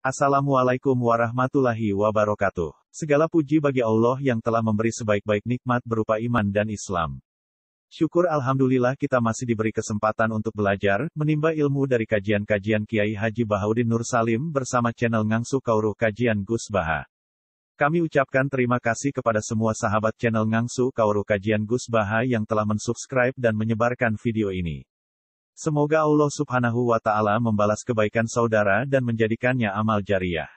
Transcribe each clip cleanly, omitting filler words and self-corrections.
Assalamualaikum warahmatullahi wabarakatuh. Segala puji bagi Allah yang telah memberi sebaik-baik nikmat berupa iman dan Islam. Syukur alhamdulillah kita masih diberi kesempatan untuk belajar, menimba ilmu dari kajian-kajian Kiai Haji Bahaudin Nur Salim bersama channel Ngangsu Kauruh Kajian Gus Baha. Kami ucapkan terima kasih kepada semua sahabat channel Ngangsu Kauruh Kajian Gus Baha yang telah mensubscribe dan menyebarkan video ini. Semoga Allah Subhanahu wa Ta'ala membalas kebaikan saudara dan menjadikannya amal jariyah.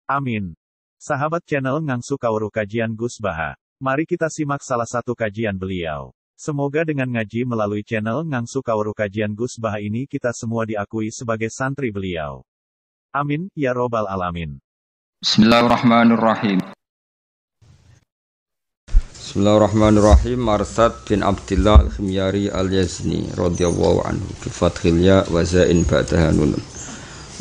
Amin. Sahabat channel Ngangsu Kauruh Kajian Gus Baha, mari kita simak salah satu kajian beliau. Semoga dengan ngaji melalui channel Ngangsu Kauruh Kajian Gus Baha ini kita semua diakui sebagai santri beliau. Amin, ya robbal alamin. Bismillahirrahmanirrahim. Bismillahirrahmanirrahim. Marsad bin Abdillah al-Khimyari al-Yazni radhiyallahu anhu bi fathil ya wa zain ba'daha nun.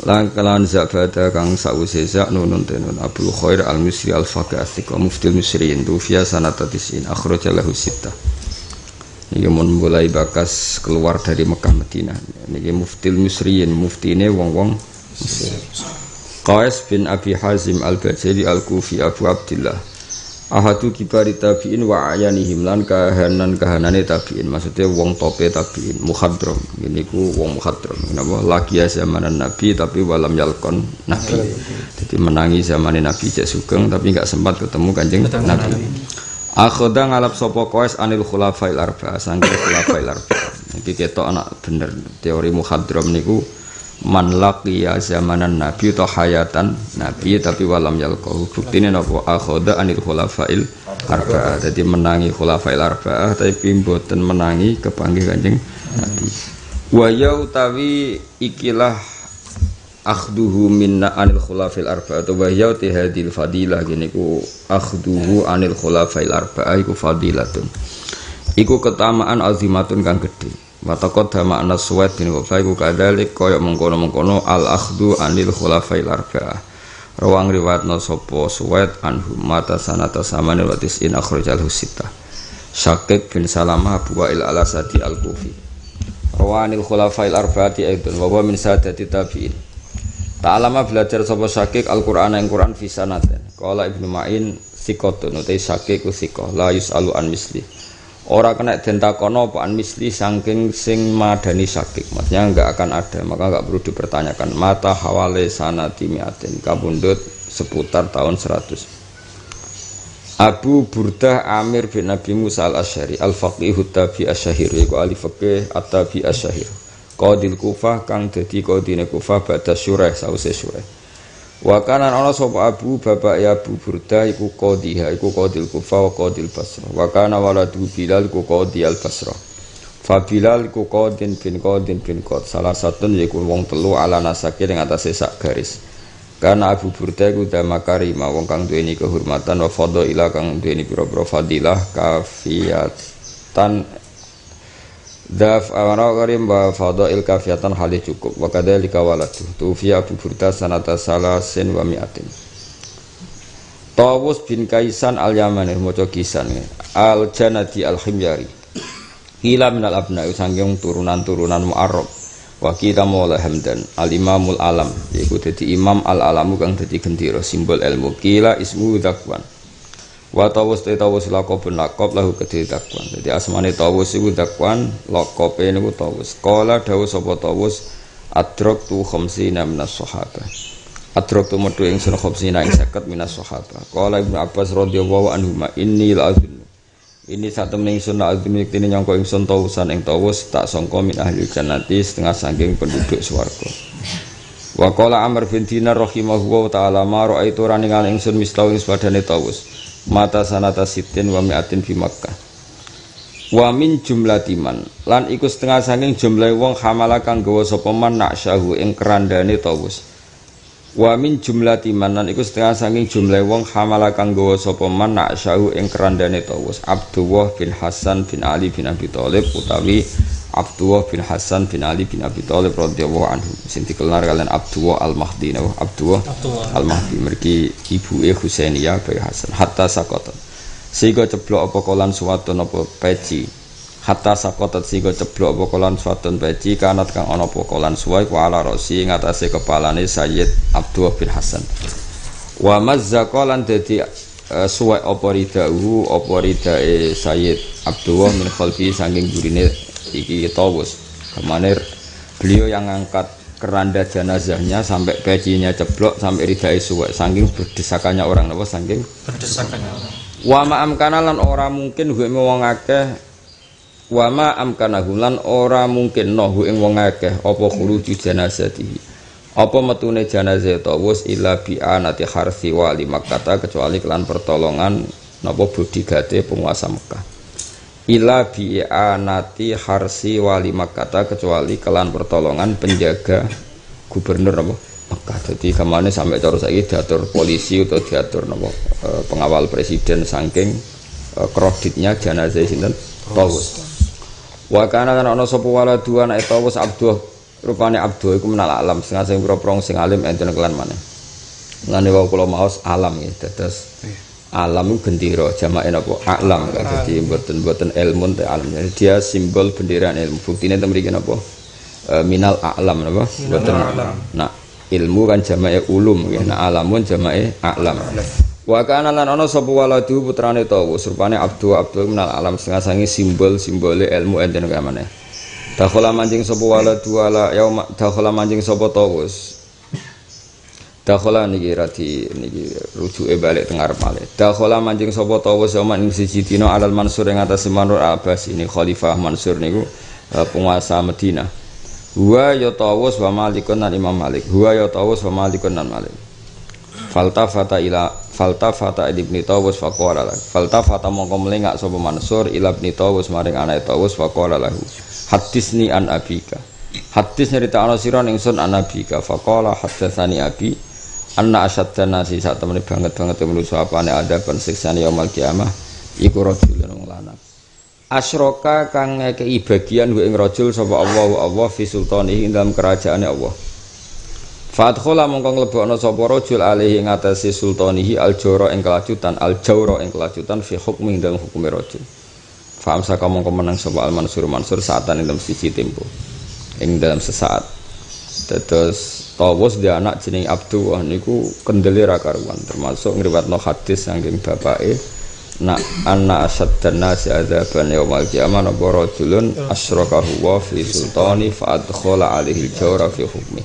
Lan kalan zabada kang sause za nunun tenun Abdul Khair al-Misri al-Faqih wa muftil Misriyin tufiya sanata tis'in akhraja lahu sittah. Niki mun mulai bakas keluar dari Mekah Madinah. Niki muftil Misriyin, muftine wong-wong Mesir. Qais bin Abi Hazim al-Bajali al-Kufi Abu Abdillah ahadu kibari tabi'in wa ayanihim lan kahanane tabi'in, maksudnya wong tope tabi'in, muhadram. Ini ku wong muhadram, napa lagi zamanan Nabi tapi walam yalkon Nabi. Jadi menangi zamanin Nabi cek sugeng tapi enggak sempat ketemu Kanjeng Nabi. Akhoda ngalap sapa Qais anil khulafail arba'ah, saking khulafail arba'ah. Iki ketok anak bener teori muhadram niku man laqiya zamanan Nabi atau hayatan Nabi tapi walam yalqahu. Buktine napa akhoda anil khulafail arba'ah, jadi menangi khulafail arba'ah tapi mboten menangi kepanggih Kanjeng Nabi. Wa ya utawi ikilah akhduhu minna anil khulafail arba'ah atau wa ya hadil fadilah gini ku akhduhu anil khulafail arba'ah iku fadilatun, iku ketamaan azimatun kang gedhe. Watakot dama anas suwet bin Wafai ku kadalik koyok mengkono-mengkono al-akhdu anil khulafail arba'ah. Rawang riwayat no sopo suwet anhum mata sanata samani watis in akhrajal husita. Syakik bin Salamah Abu Wa'il al-Asadi al-Kufi. Rawanil khulafail arba'ati aidun wawa min sadati tabi'in. Ta'alama belajar sopo Syakik Al-Qur'an yang Qur'an fisanaten. Qala Ibnu Ma'in sikotun utai Syakik ku sikoh la yus'alu an misli. Ora kena den takono apa an misli saking sing madani Syakik, maksudnya enggak akan ada, maka enggak perlu dipertanyakan. Mata hawale sanati mi'atin, kabundut seputar tahun 100. Abu Burdah Amir bin Nabi Musa al-Asy'ari al-Faqihut Tabi Asy'ahir, iku ahli fikih at-Tabi Asy'ahir, qadil Kufah kang dadi qadine Kufah ba'da Syurah sause Syurah. Wa kana ana sapa Abu bapak ya Abu Burdah iku qadhiha iku qadil Kufah wa qadil Basrah. Wa kana waladu Bilal iku qadhi al-Basrah. Fa Bilal iku qadin bin Qad salah satu yaiku wong telu ala nasake ing atase sak garis. Karena Abu Burdah iku damakarima wong kang duweni kehormatan wa fadhaila kang duweni pira-pira fadilah kafiyatan daf awara karim wa fadail kafiyatan halih cukup wa kadzalika waladu tufiya Abu Burdah sanata salasin wa mi'atin. Tawus bin Kaisan al-Yamani maca Kisan al-Janadi al-Khimyari ila minal abna'i sanging turunan-turunan Mu'arrab wa kita Maula Hamdan al-Imamul Alam yaiku dadi Imam al-Alamu kang dadi gendera simbol ilmu. Kila ismu Zakwan wa Tawus laqabun laqab lahu kedhe Zakwan. Jadi asmane Tawus iku Zakwan, laqabe niku Tawus. Qala dawuh sapa Tawus adraktu khamsina minas sahabah. Adraktu metu ingsun khamsina ing 50 minas sahabah. Qala Ibnu Abbas radhiyallahu anhu inni la'azun. Ini satu ingsun la'azun yektine nyangka ingsun Tawusan ing Tawus tak sangka min ahli jannati setengah saking penduduk swarga. Wa qala Amr bin Dinar rahimahullahu ta'ala ma ra'aitu raningal ingsun mislahu ing padane Tawus. Mata sanata sitin wa mi'atin fi Makkah. Wa min jumlatiman lan iku setengah saking jumlah wong hamala kang gawa sapa man naksyahu ing kerandane Tawus. Wa min jumlatiman lan iku setengah saking jumlah wong hamala kang gawa sapa man naksyahu ing kerandane Tawus. Abdullah bin Hasan bin Ali bin Abi Thalib utawi Abdullah bin Hasan bin Ali bin Abi Thalib radhiyallahu anhu sing dikenal kalian Abdullah al-Mahdi. Abdullah al-Mahdi mergi ibuke Husainiyah bin Hasan hatta sakota sehingga ceblok apa kolan suwatun apa peci hatta sakotat singgo ceblok apa kolan suatun peci kanat kang ana apa kolan suwai ku ala rosi ngatasé kepalane Sayyid Abdullah bin Hasan wa mazzaqa lan dadi suwai apa ridae Sayyid Abdullah min khalfi saking gurine iki Tawus kemane beliau yang ngangkat keranda jenazahnya sampai pecinya ceblok sampai ridai suwek saking berdesakannya orang napa saking berdesakannya orang wa ma amkana lan ora mungkin hu ing wong akeh wa ma amkana lan ora mungkin no hu ing wong akeh apa khuruju jenazatihi apa metune jenazah Tawus illa bi anati harsi wali Makkah kecuali kelan pertolongan napa bodigate penguasa Mekah ila bi'anati harsi wali Makkah kecuali kelan pertolongan penjaga gubernur apa Makkah. Jadi kemana sampai cara saiki diatur polisi atau diatur apa pengawal presiden saking kreditnya jenazah sinten Tawus. Wa kana ana sapa waladu anak Tawus Abdul rupane Abdul iku menal alam sing prong sing alim enten kelan maneh. Lane wau kula maos alam ya dados alam itu gendera jamae napa alam jadi mboten ilmu te alam jadi dia simbol bendera ilmu buktine teng mriki napa minal a'lam napa mboten nah ilmu kan jamae ulum nggih nah alamun jamae a'lam wa kana lan ana sapa waladu putrane Tawus rupane Abdul minal alam sangi simbol-simbole ilmu enten kamane dakhala manjing sapa waladu ala yaum dakhala manjing sapa Tawus dakhala niki rujuke balik teng arep malih. Dakhala manjing sapa Tawus zaman ing siji dina alal Mansur ing atas Manur Abbas ini khalifah Mansur niku penguasa Madinah. Huwa ya Tawus wa Malikun lan Imam Malik. Huwa ya Tawus wa Malikun lan Malik. Faltafata ibni Tawus faqala lahu. Faltafata mongko melengak sapa Mansur ila ibni Tawus maring anake Tawus faqala lahu. Hadisni an abika. Hadis nyerita ana sira ingsun an abika faqala hadatsani abi anna asyaddan nasi sak temene banget manusa apane ada pensiksane yaumul kiamah iku rajulun wong lanang asyraka kang ngekeki bagian ing rajul sapa Allah fi sultanihi dalam kerajaane Allah fadkhala mongko mlebokno sapa rajul alaihi ing atase sultanihi aljawra ing kelacutan fi hukmi dalam hukume rajul faham saka mongko menang sapa al Mansur saatan ing dalam siji tempo ing dalam sesaat terus Tawus dia anak jeneng Abdullah niku kendele ra karuan termasuk ngriwatno hadis saking bapake nak anna asaddan nasi adzaban yaumil qiyamah napa rajulun asyrakahu wa fi sultani fa adkhala alaihi al-jawra fi hukmi.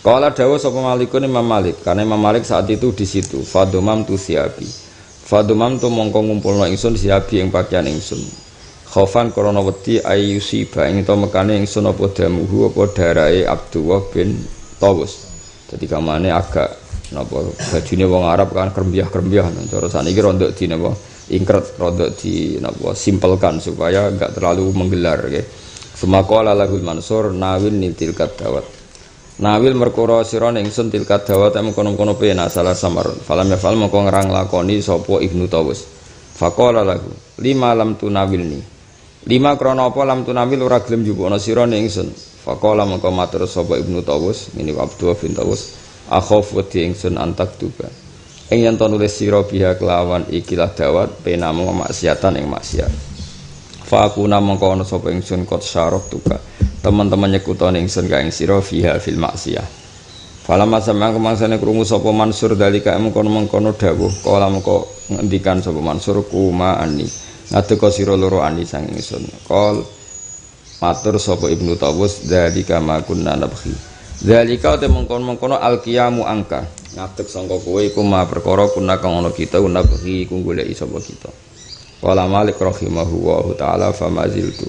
Qala dawu sapa Malikun Imam Malik karena Imam Malik saat itu di situ fadumam tu siabi fadumam tu mongko ngumpulno ingsun siabi ing pakaian ingsun khaufan krana wedi ayyusiba ing to mekane ingsun apa damuhu apa darahe Abdullah bin Tawus. Jadi kamane agak napa bajune wong Arab kan krembiah-krembiah cara saniki rondok di napa ingkret rondok di napa simpelkan supaya enggak terlalu menggelar nggih. Sumaqala lahul Mansur nawil nitil kadawat. Nawil merkara sira ingsun tilkat dawat mengkono-kono pena salah samar. Falam ya fal mongko ngrang lakoni sapa Ibnu Tawus. Faqala lahu lima lam tunawilni. Lima krana apa lam tunawil ora gelem njupukna sira ingsun. Faqala mongko matur sapa Ibnu Tawus ini Abdullah bin Tawus akhaf wedi ingsun antak tuba ing yen to nulis sira biha kelawan ikilah dawat penamu maksiatan ing maksiat fa aku mongko ana sapa ingsun kot syarok tuba teman-teman nyekutone ingsun ka ing sira fiha fil maksiyah falamma samang kemangsane krungu sapa Mansur dalika mengkono dawuh kala mongko ngendikan sapa Mansur kuma ani ngadeka sira loro ani sang ingsun kol matur sapa Ibnu Tawus dzalika ma kunna nabghi dzalika te mengkon-mengkono alqiyamu angka ngadeg sangka kowe iku ma perkara kunna kang ana kita nabghi iku goleki sapa kita wala Malik rahimahullahu taala famaziltu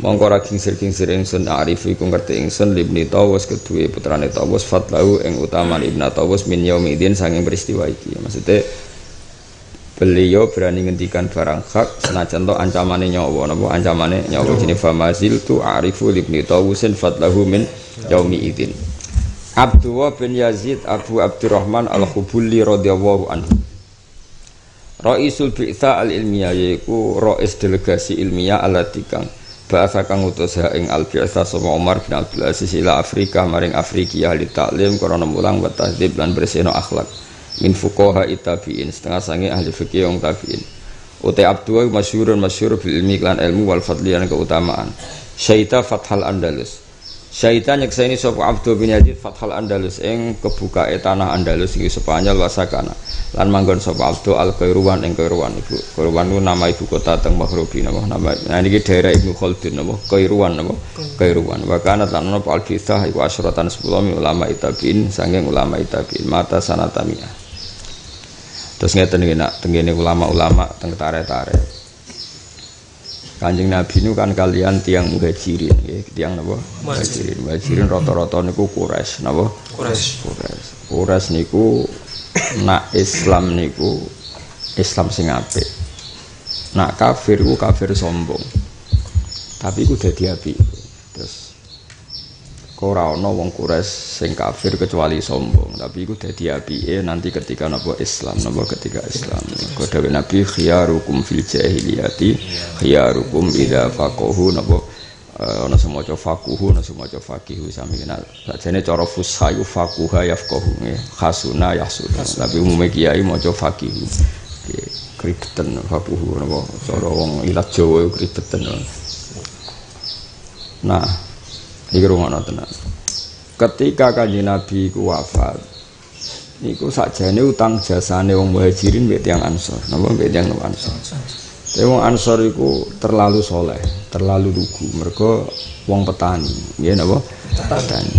mongko ra kingsir-kingsir ingsun arif iku ngerti ingsun Ibnu Tawus kedue putrane Tawus fatlahu ing utaman Ibnu Tawus min yaumidin saking peristiwa iki maksudnya beliau berani ngendikan barang hak senajan to ancamane nyawa napa ancamane nyawa jenenge famazil tu arifu ibni Tawusin fatlahu min yaumi idzin Abdullah bin Yazid Abu Abdurrahman Al-Khubuli radhiyallahu anhu Raisul Bi'tha al-Ilmiyah yaiku rais delegasi ilmiah alati kang bahasa kang utus ing al-Bi'tha sapa Umar bin Abdul Aziz ila Afrika maring Afriki ahli taklim karena mulang wa tahdhib lan bersihno akhlak min fuqaha tabi'in setengah sange ahli fikih wong tabi'in Utai Abdua masyhur bil ilmi lan ilmu wal fadli lan keutamaan. Syaita Fathal Andalus. Syaita nyekseni sapa Abdul bin Yazid Fathal Andalus ing kebukae tanah Andalus iki Spanyol wasakana. Lan manggon sapa Abdul Al-Qairuwan ing Qairuwan iku. Qairuwan ku nama ibu kota teng Maghribi napa nama. Nah niki daerah Ibnu Khaldun napa Qairuwan napa Qairuwan. Wa kana lan ana al-Qisah iku asyratan 10 ulama tabi'in saking ulama tabi'in mata sanatamiah. Terus ngeten iki nak tengene ulama-ulama teng tare-tare. Kanjeng Nabi nu kan kalian tiang muhajirin nggih, tiang napa? Muhajirin. Muhajirin rata-rata niku Quraisy napa? Quraisy niku nak Islam niku Islam sing apik. Nak kafir ku kafir sombong. Tapi ku dadi apik. Terus ora ana wong Quraisy sing kafir kecuali sombong, tapi iku dadi apike nanti ketika napa Islam, napa ketika Islam. Dawuh Nabi khiyarukum fil jahiliyati khiyarukum idza faqahu napa ana semaca faquhu ana semaca faqihu sami kenal. Sajane cara fusha yu faquha yafqahu nggih, khasuna yahsuna. Tapi umume kiai maca faqihu. Nggih, kribeten faquhu napa cara wong ilat Jawa kribeten. Nah, iki rungono tenan. Ketika Kanjeng Nabi ku wafat, niku sakjane utang jasane wong Muhajirin mbek tiyang Ansor. Napa mbek tiyang Ansor? Wong Ansor iku terlalu soleh, terlalu lugu. Mergo wong petani, nggih napa? Petani.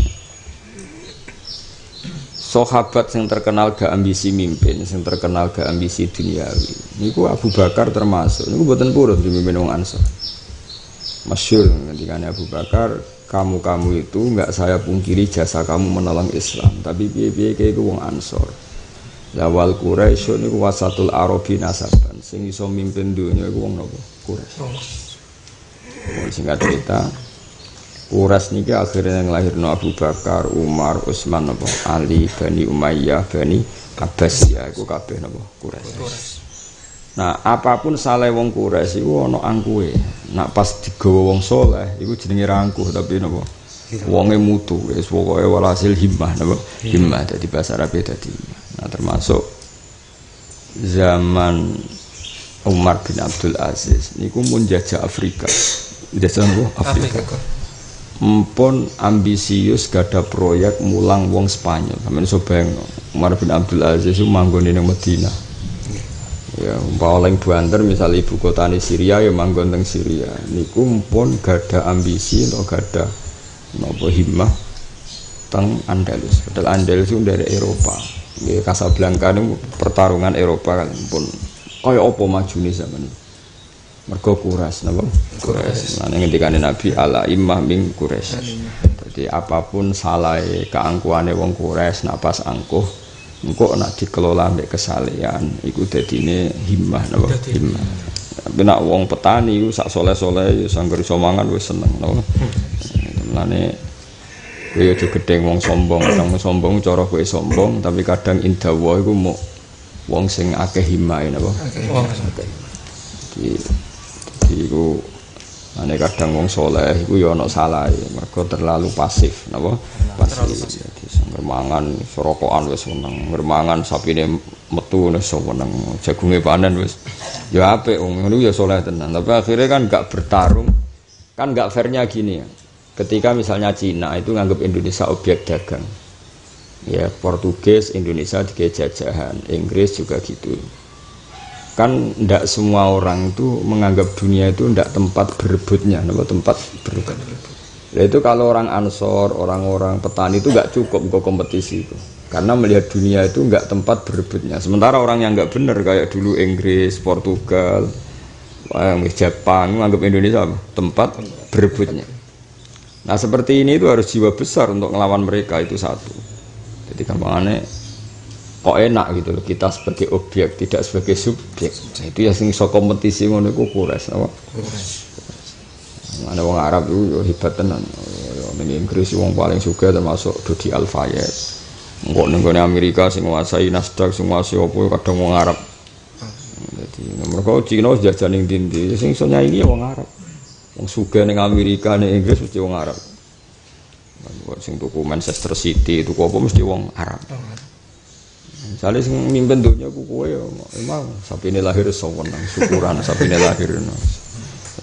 Sahabat sing terkenal gak ambisi mimpin, sing terkenal gak ambisi duniawi. Niku Abu Bakar termasuk. Niku mboten purun dipimpin wong Ansor. Masyhur ngendikane Abu Bakar, kamu itu enggak saya pungkiri jasa kamu menolong Islam, tapi piye-piye kaya wong Ansor. Lawal Quraisy niku wasatul Arabi nasaban, sing iso mimpin dunya iku wong napa? Quraisy. Singkat cerita, Quraisy niki akhirnya nglahirno Abu Bakar, Umar, Utsman napa? Ali, Bani Umayyah, Bani Abbasiyah iku kabeh napa? Quraisy. Nah, apapun saleh wong Quraisy iku ana angkuhe. Nak pas digawa wong saleh iku jenenge rangkuh tapi napa? Wonge mutu, wis pokoke walhasil himmah napa? Himmah dadi bahasa Arab dadi. Nah, termasuk zaman Umar bin Abdul Aziz niku mun jajah Afrika. Jajah Afrika. Mumpun ambisius gada proyek mulang wong Spanyol. Sampeyan iso bayangno, Umar bin Abdul Aziz iku manggon ning Madinah. Ya, paling banter misal ibu kota di Syria ya manggon teng Syria. Niku pun gada ambisi atau gada napa himmah teng Andalus. Padahal Andalus itu dari Eropa. Nggih Casablanca niku pertarungan Eropa kan pun kaya apa majune zaman niku. Mergo Quraisy napa? Quraisy. Lan ngendikane Nabi ala immah min Quraisy. Jadi apapun salahe keangkuhane wong Quraisy nak pas angkuh engko nak dikelola mbek kesalehan iku dadine himmah napa himmah. Tapi nak wong petani iku sak soleh-soleh ya sangger iso mangan wis seneng napa. Mulane kowe aja gedeng wong sombong, wong sombong cara kowe sombong tapi kadang indawa iku muk wong sing akeh himmahe napa. Jadi iku ane kadang wong soleh iku ya ana salahe mergo terlalu pasif napa pasif. Mangan sorokokan wis seneng, mangan sapine metu wis seneng, jagunge panen wis ya apik wong ngono ya saleh tenan. Tapi akhirnya kan enggak bertarung. Kan enggak fairnya gini ya. Ketika misalnya Cina itu nganggap Indonesia objek dagang. Ya Portugis Indonesia digawe jajahan, Inggris juga gitu. Kan enggak semua orang itu menganggap dunia itu enggak tempat berebutnya, tempat berebut. Nah, itu kalau orang Ansor, orang-orang petani itu nggak cukup untuk kompetisi itu, karena melihat dunia itu nggak tempat berebutnya. Sementara orang yang nggak benar kayak dulu Inggris, Portugal, Jepang menganggap Indonesia tempat berebutnya. Nah seperti ini itu harus jiwa besar untuk melawan mereka itu satu. Jadi gampangannya kok enak gitu loh kita sebagai objek tidak sebagai subjek. Nah, itu ya sing iso kompetisi ngono iku Quraisy apa? Ada wong Arab itu hebat tenan. Ning Inggris wong paling sugih termasuk Dodi Al-Fayed. Engko ning Amerika sing nguasai Nasdaq, sing nguasai opo kadang wong Arab. Dadi mergo Cina wis jajan ning ndi-ndi, sing iso nyaingi wong Arab. Wong sugih ning Amerika ning Inggris mesti wong Arab. Sing tuku Manchester City tuku apa mesti wong Arab. Misalnya sing mimpin dunia ku kowe ya emang sapine lahir sewenang syukuran sapine lahir.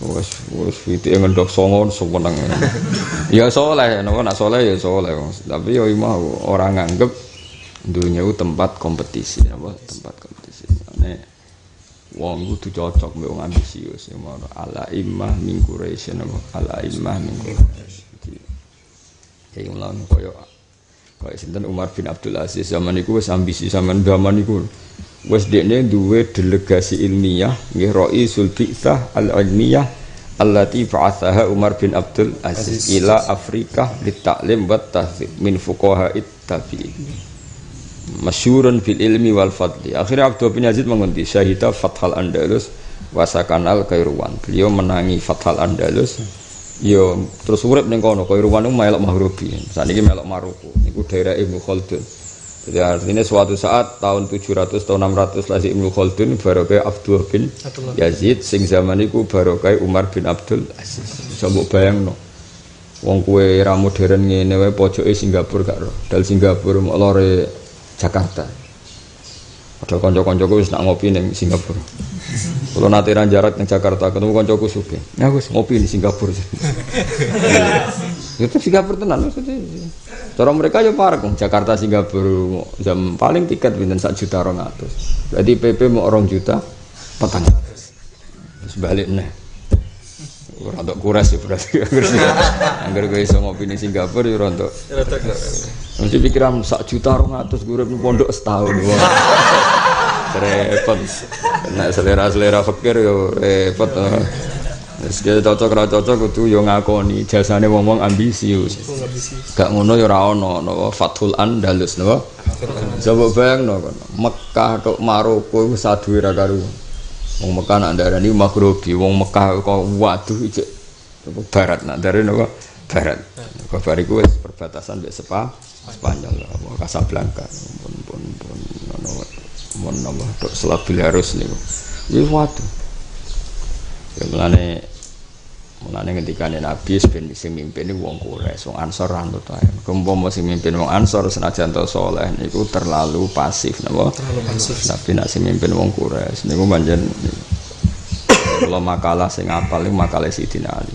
Wes fitike ngendok songo sewenang. Ya saleh, nak saleh ya saleh. Tapi ya imah ora nganggep dunia itu tempat kompetisi, apa tempat kompetisi. Nek wong kudu cocok mbek wong ambisius ya ngono. Ala imah min Quraisy apa ala imah min Quraisy. Kayak nglawan koyo sinten Umar bin Abdul Aziz zaman iku wis ambisi zaman iku. Wis dekne duwe delegasi ilmiah nggih Raisul Bi'tsah al-Ilmiyah allati ba'athaha Umar bin Abdul Aziz ila Afrika litaklim wa tahdzib min fuqaha'it tabi'in. Masyhurun fil ilmi wal fadli. Akhirnya Abdul bin Yazid mengundi syahida Fathal Andalus wa sakanal Kairuwan. Beliau menangi Fathal Andalus. Yo terus urip ning kono Kairuwan melok Maghribi. Saniki melok Maroko. Niku daerah Ibnu Khaldun. Jadi artinya suatu saat tahun 700 atau 600 lahir Ibnu Khaldun barokah Abdul bin Yazid sing zaman iku barokah Umar bin Abdul Aziz. Coba bayangno. Wong kowe ra modern ngene wae pojoke Singapura gak ro. Dal Singapura mok lore Jakarta. Ada kanca-kancaku wis nak ngopi ning Singapura. Kalau nate ran jarak ning Jakarta ketemu kancaku sugih. Ya wis ngopi di Singapura. Itu Singapura tenan maksudnya. Cara mereka ya parek Jakarta Singapura jam paling tiket pinten 1.200.000. Berarti PP mau 2 juta 400. Terus balik neh. Ora untuk kuras ya berarti. Angger kowe iso ngopi ning Singapura ya ora untuk. Mesti pikiran 1.200.000 urip ning pondok setahun. Repot. Nek selera fikir yo repot. Wis cocok ra cocok kudu yo ngakoni jasane wong-wong ambisius. Gak ngono yo ora ana napa Fathul Andalus napa. Coba bayangno kono. Mekah tok Maroko wis saduwe ra karuan. Wong Mekah nak ndarani Maghribi, wong Mekah kok waduh ijek barat nak ndarani napa barat. Kabar iku wis perbatasan mbek Spanyol apa Casablanca. Pun napa tok Selat Belarus niku. Wis waduh. Ya mulane ngendikane Nabi ben sing mimpin wong Quraisy, wong Ansor anut ae. Kumpama sing mimpin wong Ansor senajan to saleh niku terlalu pasif napa? Terlalu pasif. Tapi nek sing mimpin wong Quraisy niku pancen kula makalah sing apal niku makalah Sidina Ali.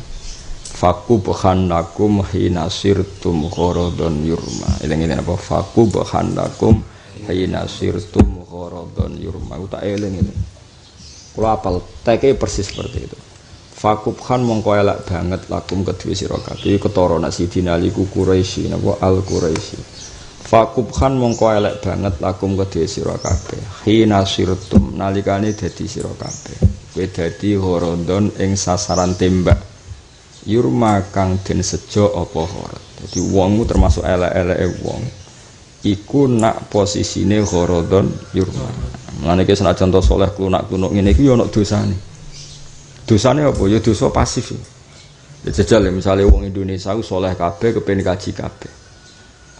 Faqubhanakum hina sirtum gharadun yurma. Eling-eling apa faqubhanakum hina sirtum gharadun yurma. Tak eling itu. Kula apal teke persis seperti itu. Fakubhan mongko elak banget lakum kedue sira kabeh ketara nak Sidina Ali ku Quraisy napa al Quraisy. Fakubhan mongko elak banget lakum kedue sira kabeh hina sirtum nalikane dadi sira kabeh kowe dadi horodon ing sasaran tembak yurma kang den sejo apa horot. Dadi wongmu termasuk elek-eleke wong iku nak posisine horodon yurma. Mulane ki senajan to saleh klunak-klunuk ngene iki ya ana dosane. Dosane apa? Ya dosa pasif. Ya jajal ya misale wong Indonesia ku saleh kabeh kepen kaji kabeh.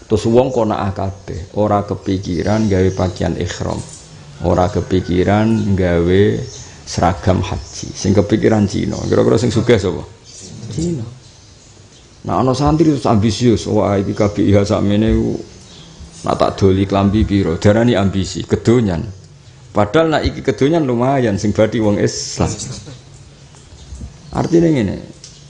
Terus wong konaah kabeh, ora kepikiran gawe pakaian ihram. Ora kepikiran gawe seragam haji. Sing kepikiran Cina. Kira-kira sing sugih sapa? Cina. Nah ana santri terus ambisius, wah iki KBIH sakmene nak tak doli klambi piro, darani ambisi, kedonyan. Padahal nak iki kedonyan lumayan sing badhe wong Islam. Artinya ngene,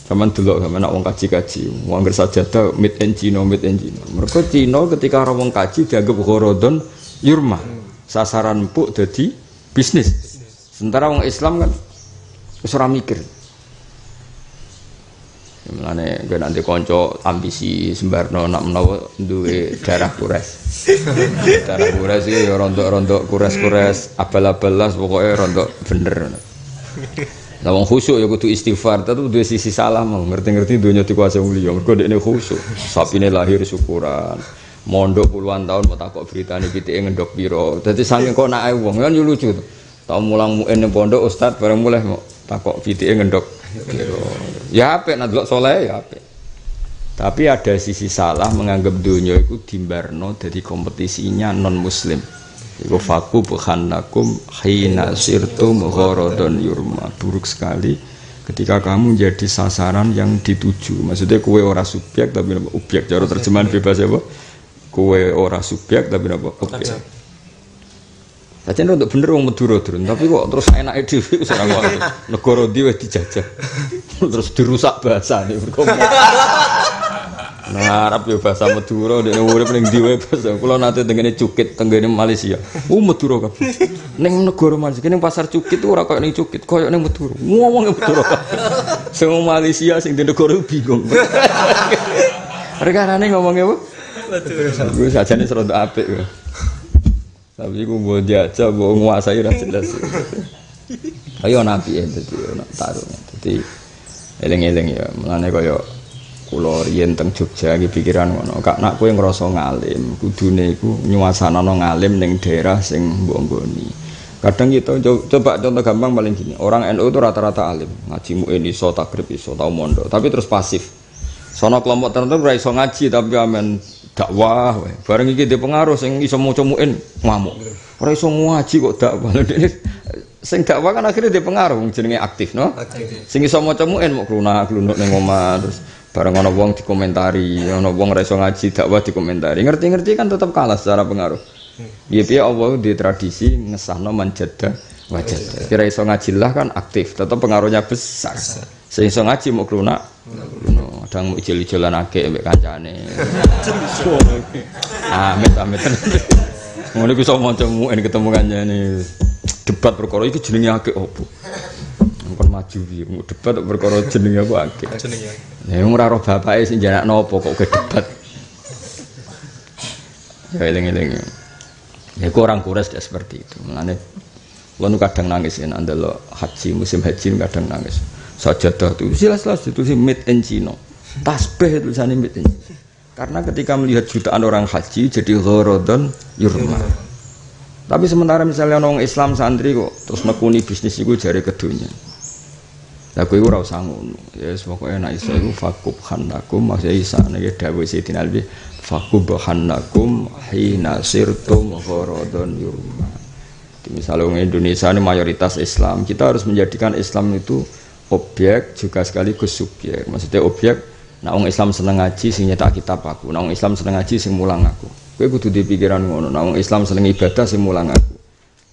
zaman delok sampeyan nak wong kaji-kaji, wong angger sajadah made in China. Mergo Cina ketika ora wong kaji dianggap gharadun yurma. Sasaran empuk dadi bisnis. Sementara wong Islam kan wis ora mikir. Mulane gue nanti kanca ambisi Sembarno nak menawa duwe darah Quraisy. Darah Quraisy iki ya rontok-rontok Quraisy abal-abalas pokoke rontok bener. Lah wong khusyuk ya kudu istighfar, tapi duwe sisi salah mau ngerti-ngerti dunya dikuasai wong liya. Mergo dekne khusyuk, sapine lahir syukuran. Mondok puluhan tahun mau takok beritane pitike ngendok piro. Dadi saking kok nak wong kan yo lucu. Tau mulang muin ning pondok ustaz bareng mulai mau takok pitike ngendok piro. Ya apik nek delok saleh ya apik. Tapi ada sisi salah menganggap dunya iku dimbarno dadi kompetisinya non muslim. Iku faku bukhanakum hina sirtum gharadun yurma. Buruk sekali ketika kamu jadi sasaran yang dituju. Maksudnya kowe ora subjek tapi objek. Cara terjemahan bebas apa? Kowe ora subjek tapi apa? Objek. Sajane untuk bener wong Madura, tapi kok terus enake dhewe wis ora kuat. Negara ndi wis dijajah. Terus dirusak bahasane mergo. Nah, Arab yo bahasa Madura, dene urip ning ndi wae bahasa. Kula nate tengene Cukit, tenggene Malaysia. Madura kabeh. Ning negara Malaysia, ning pasar Cukit ora koyo ning Cukit, koyo ning Madura. Ngomong Madura. Sing Malaysia sing di negara bingung. Rekanane ngomongnya apa? Madura. Wis sajane serodok apik kok. Tapi aku mau diajak, mau nguasai dah jelas. Ayo nabi jadi nak taruh. Jadi eleng-eleng ya. Melane kaya kula riyen teng Jogja iki pikiran ngono. Kak nakku yang ngrasa ngalim, kudune iku nyuasanana ngalim ning daerah sing mbok-mboni. Kadang kita coba contoh gampang paling gini. Orang NU itu rata-rata alim, ngaji muin iso, takrib iso, tau mondok. Tapi terus pasif. Sono kelompok tertentu ora iso ngaji tapi amen dakwah wae. Bareng iki dhe pengaruh sing iso maca muin ngamuk. Ora iso ngaji kok dakwah. Sing dakwah kan akhirnya dhe pengaruh jenenge aktif, no? Aktif. Sing iso maca muin mok klunuk-klunuk ning omah terus bareng ana wong dikomentari, ana wong ora iso ngaji dakwah dikomentari. Ngerti-ngerti kan tetap kalah secara pengaruh. Piye Allah di tradisi ngesahno manjada wajad. Kira iso ngaji lah kan aktif, tetap pengaruhnya besar. Sing iso ngaji mok klunak. Kadang mau ijil-ijilan akeh mbek kancane. Amit-amit. Ngono iku iso maca muin ketemu kancane. Debat perkara iki jenenge akeh opo? Kon maju piye? Debat perkara jenenge apa akeh? Jenenge. Ya ora roh bapake sing janakno apa kok ke debat. Ya eling-eling. Ya orang Quraisy tidak seperti itu. Mulane kula kadang nangis yen ndelok haji musim haji kadang nangis. Sajadah itu jelas-jelas itu sih made in China. Tasbih tulisannya made in China. Karena ketika melihat jutaan orang haji jadi gharadun yurma. Tapi sementara misalnya orang Islam santri kok terus nekuni bisnis iku jare kedunya. Lah kowe ora usah ngono. Ya wis pokoke nek iso iku fakub khannakum maksud Isa nek dawuh Sayyidina Ali fakub khannakum hina sirtum gharadun yurma. Misalnya orang Indonesia ini mayoritas Islam, kita harus menjadikan Islam itu objek juga sekaligus subjek. Maksudnya objek, nah orang Islam seneng ngaji sing nyetak kitab aku, nah orang Islam seneng ngaji sing mulang aku. Kowe kudu di pikiran ngono, nah orang Islam seneng ibadah sing mulang aku.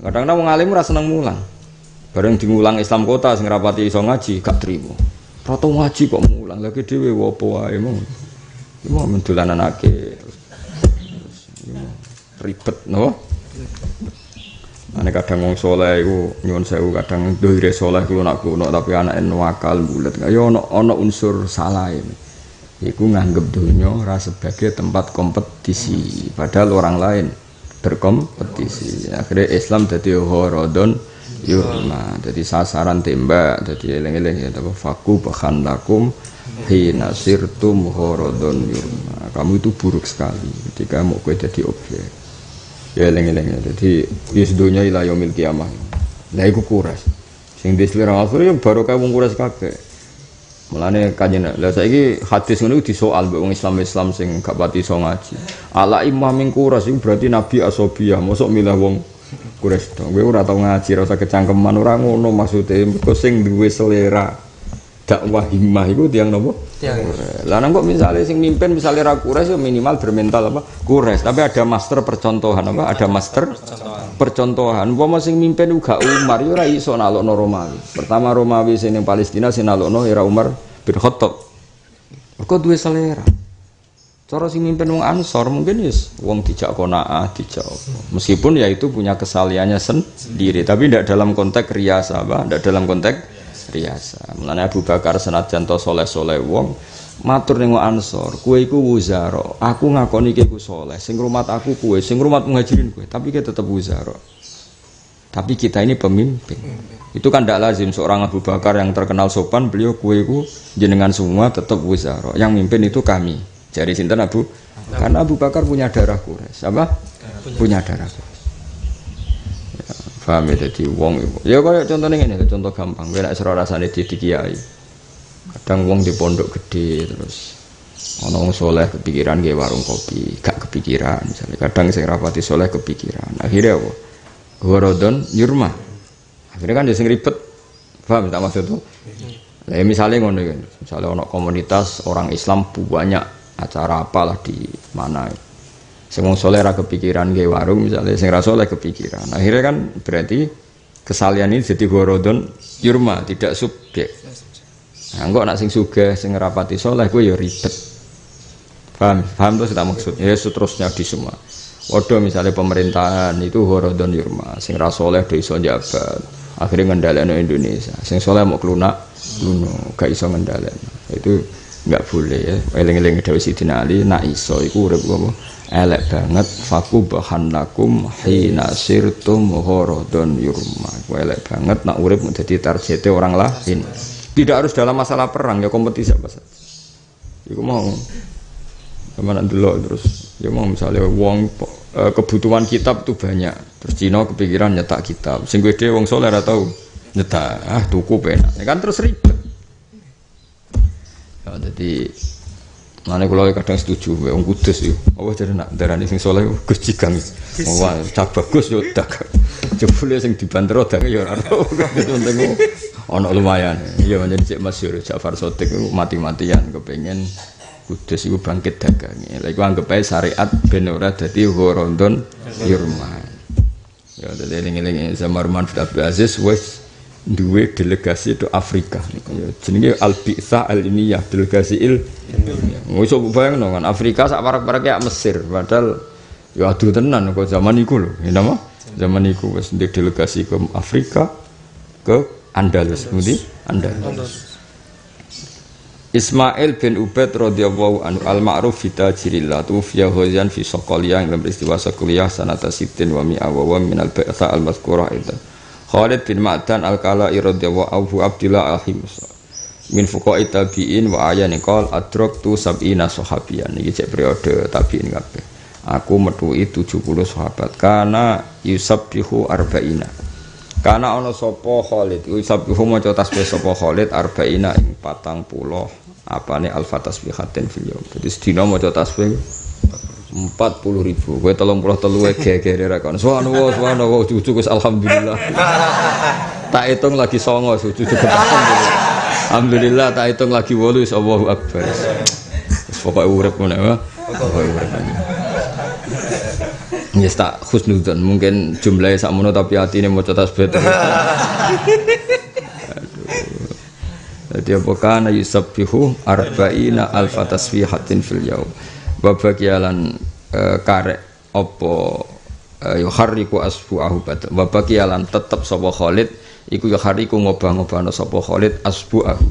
Kadang-kadang wong alim ora seneng mulang. Bareng dimulang Islam kota sing rapati iso ngaji gak trimo. Ora tau ngaji kok mulang, lagi dhewe opo wae mong. Iki mau mendolananake. Ribet no. Ane kadang wong saleh iku nyuwun sewu kadang dohire saleh kulo tapi anake nuwakal bulet. Ya ana unsur salah ini. Iku nganggep donya ora sebagai tempat kompetisi, padahal orang lain berkompetisi. Akhirnya Islam dadi gharadun yurma, dadi sasaran tembak, dadi eling-eling ya apa faku bakhandakum hina sirtum gharadun yurma. Kamu itu buruk sekali ketika mau kowe dadi objek. Ya eling-eling dadi wis donya ila yaumil kiamah. Lah iku Quraisy. Sing diselira akhir ya barokah wong Quraisy kabeh. Mulane kanjeng lha saiki hadis ngono disoal mbek wong Islam sing gak pati iso ngaji. Ala imam ming Quraisy iku berarti nabi asobiyah, mosok milah wong Quraisy to. Kowe ora tau ngaji, ora usah kecangkeman, ora ngono maksude. Mergo sing duwe selera dakwah himmah iku tiyang napa? Tiyang. Lah nang kok misale sing mimpin misale ra Quraisy minimal bermental apa? Quraisy, tapi ada master percontohan apa? Ada master percontohan. Umpama sing mimpin uga Umar ya ora iso nalokno Romawi. Pertama Romawi sing ning Palestina sing nalokno era Umar bin Khattab. Mergo duwe selera. Cara sing mimpin wong Ansor mungkin wis wong dijak qanaah, dijak apa. Meskipun ya itu punya kesaliannya sendiri, tapi tidak dalam konteks riasa, apa? Tidak dalam konteks riasa. Mulane Abu Bakar senajan to saleh-saleh wong matur ning Ansor, kowe iku wuzara, aku ngakoni kowe iku saleh, sing ngrumat aku kowe, sing ngrumat muhajirin kowe, tapi kowe tetep wuzara. Tapi kita ini pemimpin. Itu kan tidak lazim seorang Abu Bakar yang terkenal sopan, beliau kowe iku jenengan semua tetep wuzara. Yang mimpin itu kami. Jari sinten Abu? Karena Abu Bakar punya darah Quraisy, apa? Punya darah Quraisy. Paham ya, jadi wong ya kaya contohnya ini, contoh gampang nek ora rasane dadi kiai. Kadang wong di pondok gede terus ana wong saleh kepikiran gawe warung kopi, gak kepikiran misalnya. Kadang sing rapati saleh kepikiran. Akhirnya apa? Gharadun yurma. Akhirnya kan sing ribet. Paham tak maksud itu? Lah misalnya ngono kan. Misalnya ana komunitas orang Islam banyak acara apalah di mana. Sing wong saleh ra kepikiran gawe warung misalnya, sing ra saleh kepikiran. Akhirnya kan berarti kesalian ini jadi gorodon yurma, tidak subjek. Nah, kok nak sing sugih sing ngrapati saleh kuwi ya ribet. Paham tuh tak maksud. Ya seterusnya di semua. Waduh misalnya pemerintahan itu gorodon yurma, sing ra saleh do iso njabat. Akhirnya ngendhalekno Indonesia. Sing saleh mau klunak, gak iso ngendhalekno. Itu enggak boleh ya. Eling-eling dawuh Sidina Ali, nak iso iku urip apa? Elek banget fakubahan lakum hina sirtum horodon yurma. Elek banget nak urip menjadi targetnya orang lain. Tidak harus dalam masalah perang ya, kompetisi apa saja. Iku mau kemana dulu terus ya mau misalnya wong kebutuhan kitab itu banyak. Terus Cina kepikiran nyetak kitab. Sing gede wong soleh ora tau nyetak, tuku penak. Ya kan terus ribet. Ya jadi mana kalau kadang setuju, wong kudus itu, apa jadi nak darani sing soleh Gus Jigang, wah cak bagus yo dagang, jebule sing dibantero dagang yo ora tau, penting ono lumayan, iya menjadi cek masyhur Ja'far Shadiq mati-matian kepengen kudus itu bangkit dagangnya, lagi anggap aja syariat ben ora dadi horondon yurma, ya jadi eling-eling sama Ruman Abdul Aziz wes duwe delegasi itu Afrika ya jenenge Al-Bi'tsah Al-Ilmiyah delegasi ilmiah. Wis bayangno kan Afrika sak parak-parak kayak Mesir padahal ya aduh tenan kok zaman iku lho. Ya napa? Zaman iku wis ndek delegasi ke Afrika ke Andalus, ngerti? Andalus. Ismail bin Ubaid radhiyallahu anhu al-ma'ruf fi tajrillah tufiya hozan fi Soqaliyah dalam peristiwa Soqaliyah sanata sittin wa mi'a wa min al-Bi'tsah al-mazkurah itu. Khalid bin Ma'dan al-Kala'i radhiyallahu anhu Abdullah al-Hims min fuqa'i tabi'in wa ayan qol adraktu sab'ina sahabiyan iki cek periode tabi'in kabeh aku metuhi 70 sahabat kana yusabbihu arba'ina kana ana sapa Khalid yusabbihu maca tasbih sapa Khalid arba'ina ing 40 apane alfa tasbihatin fil yaum dadi sedina maca tasbih 40.000 kowe 33 gegere ra kon subhanallah cucu Gus alhamdulillah tak hitung lagi 9 cucu alhamdulillah tak hitung lagi 8 wis Allahu akbar wis pokoke urip ngene wae ya tak husnudzon mungkin jumlahnya sakmono tapi atine maca tasbih terus jadi apa kana yusabbihu arba'ina alfa tasbihatin fil yaum wabakialan karek apa yuharriku asbu'ahu bat wabakialan tetep sapa Khalid iku yuharriku ngobah-ngobahno sapa Khalid asbu'ahu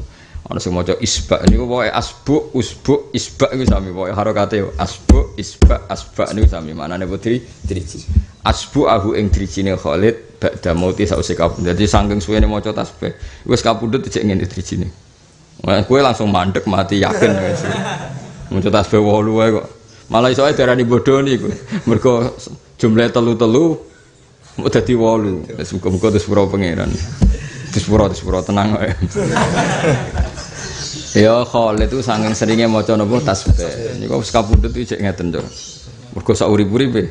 ana sing maca isba niku pokoke asbu usbu isba iku sami pokoke harokate asbu isba asba niku sami maknane putri driji asbu'ahu ing drijine Khalid ba'da mauti sause kapundhut dadi saking suwene maca tasbih wis kapundhut dicek ngene drijine kowe langsung mandek mati yakin wis maca tasbih 8 wae kok. Malah iso ae darani bodho niku. Mergo jumlah telu-telu mau dadi 8. Wis muga-muga disepuro pangeran. Disepuro tenang wae. Ya Khalid itu saking seringe maca napa tasbih. Niku wis kapundhut iki cek ngeten to. Mergo sak urip-uripe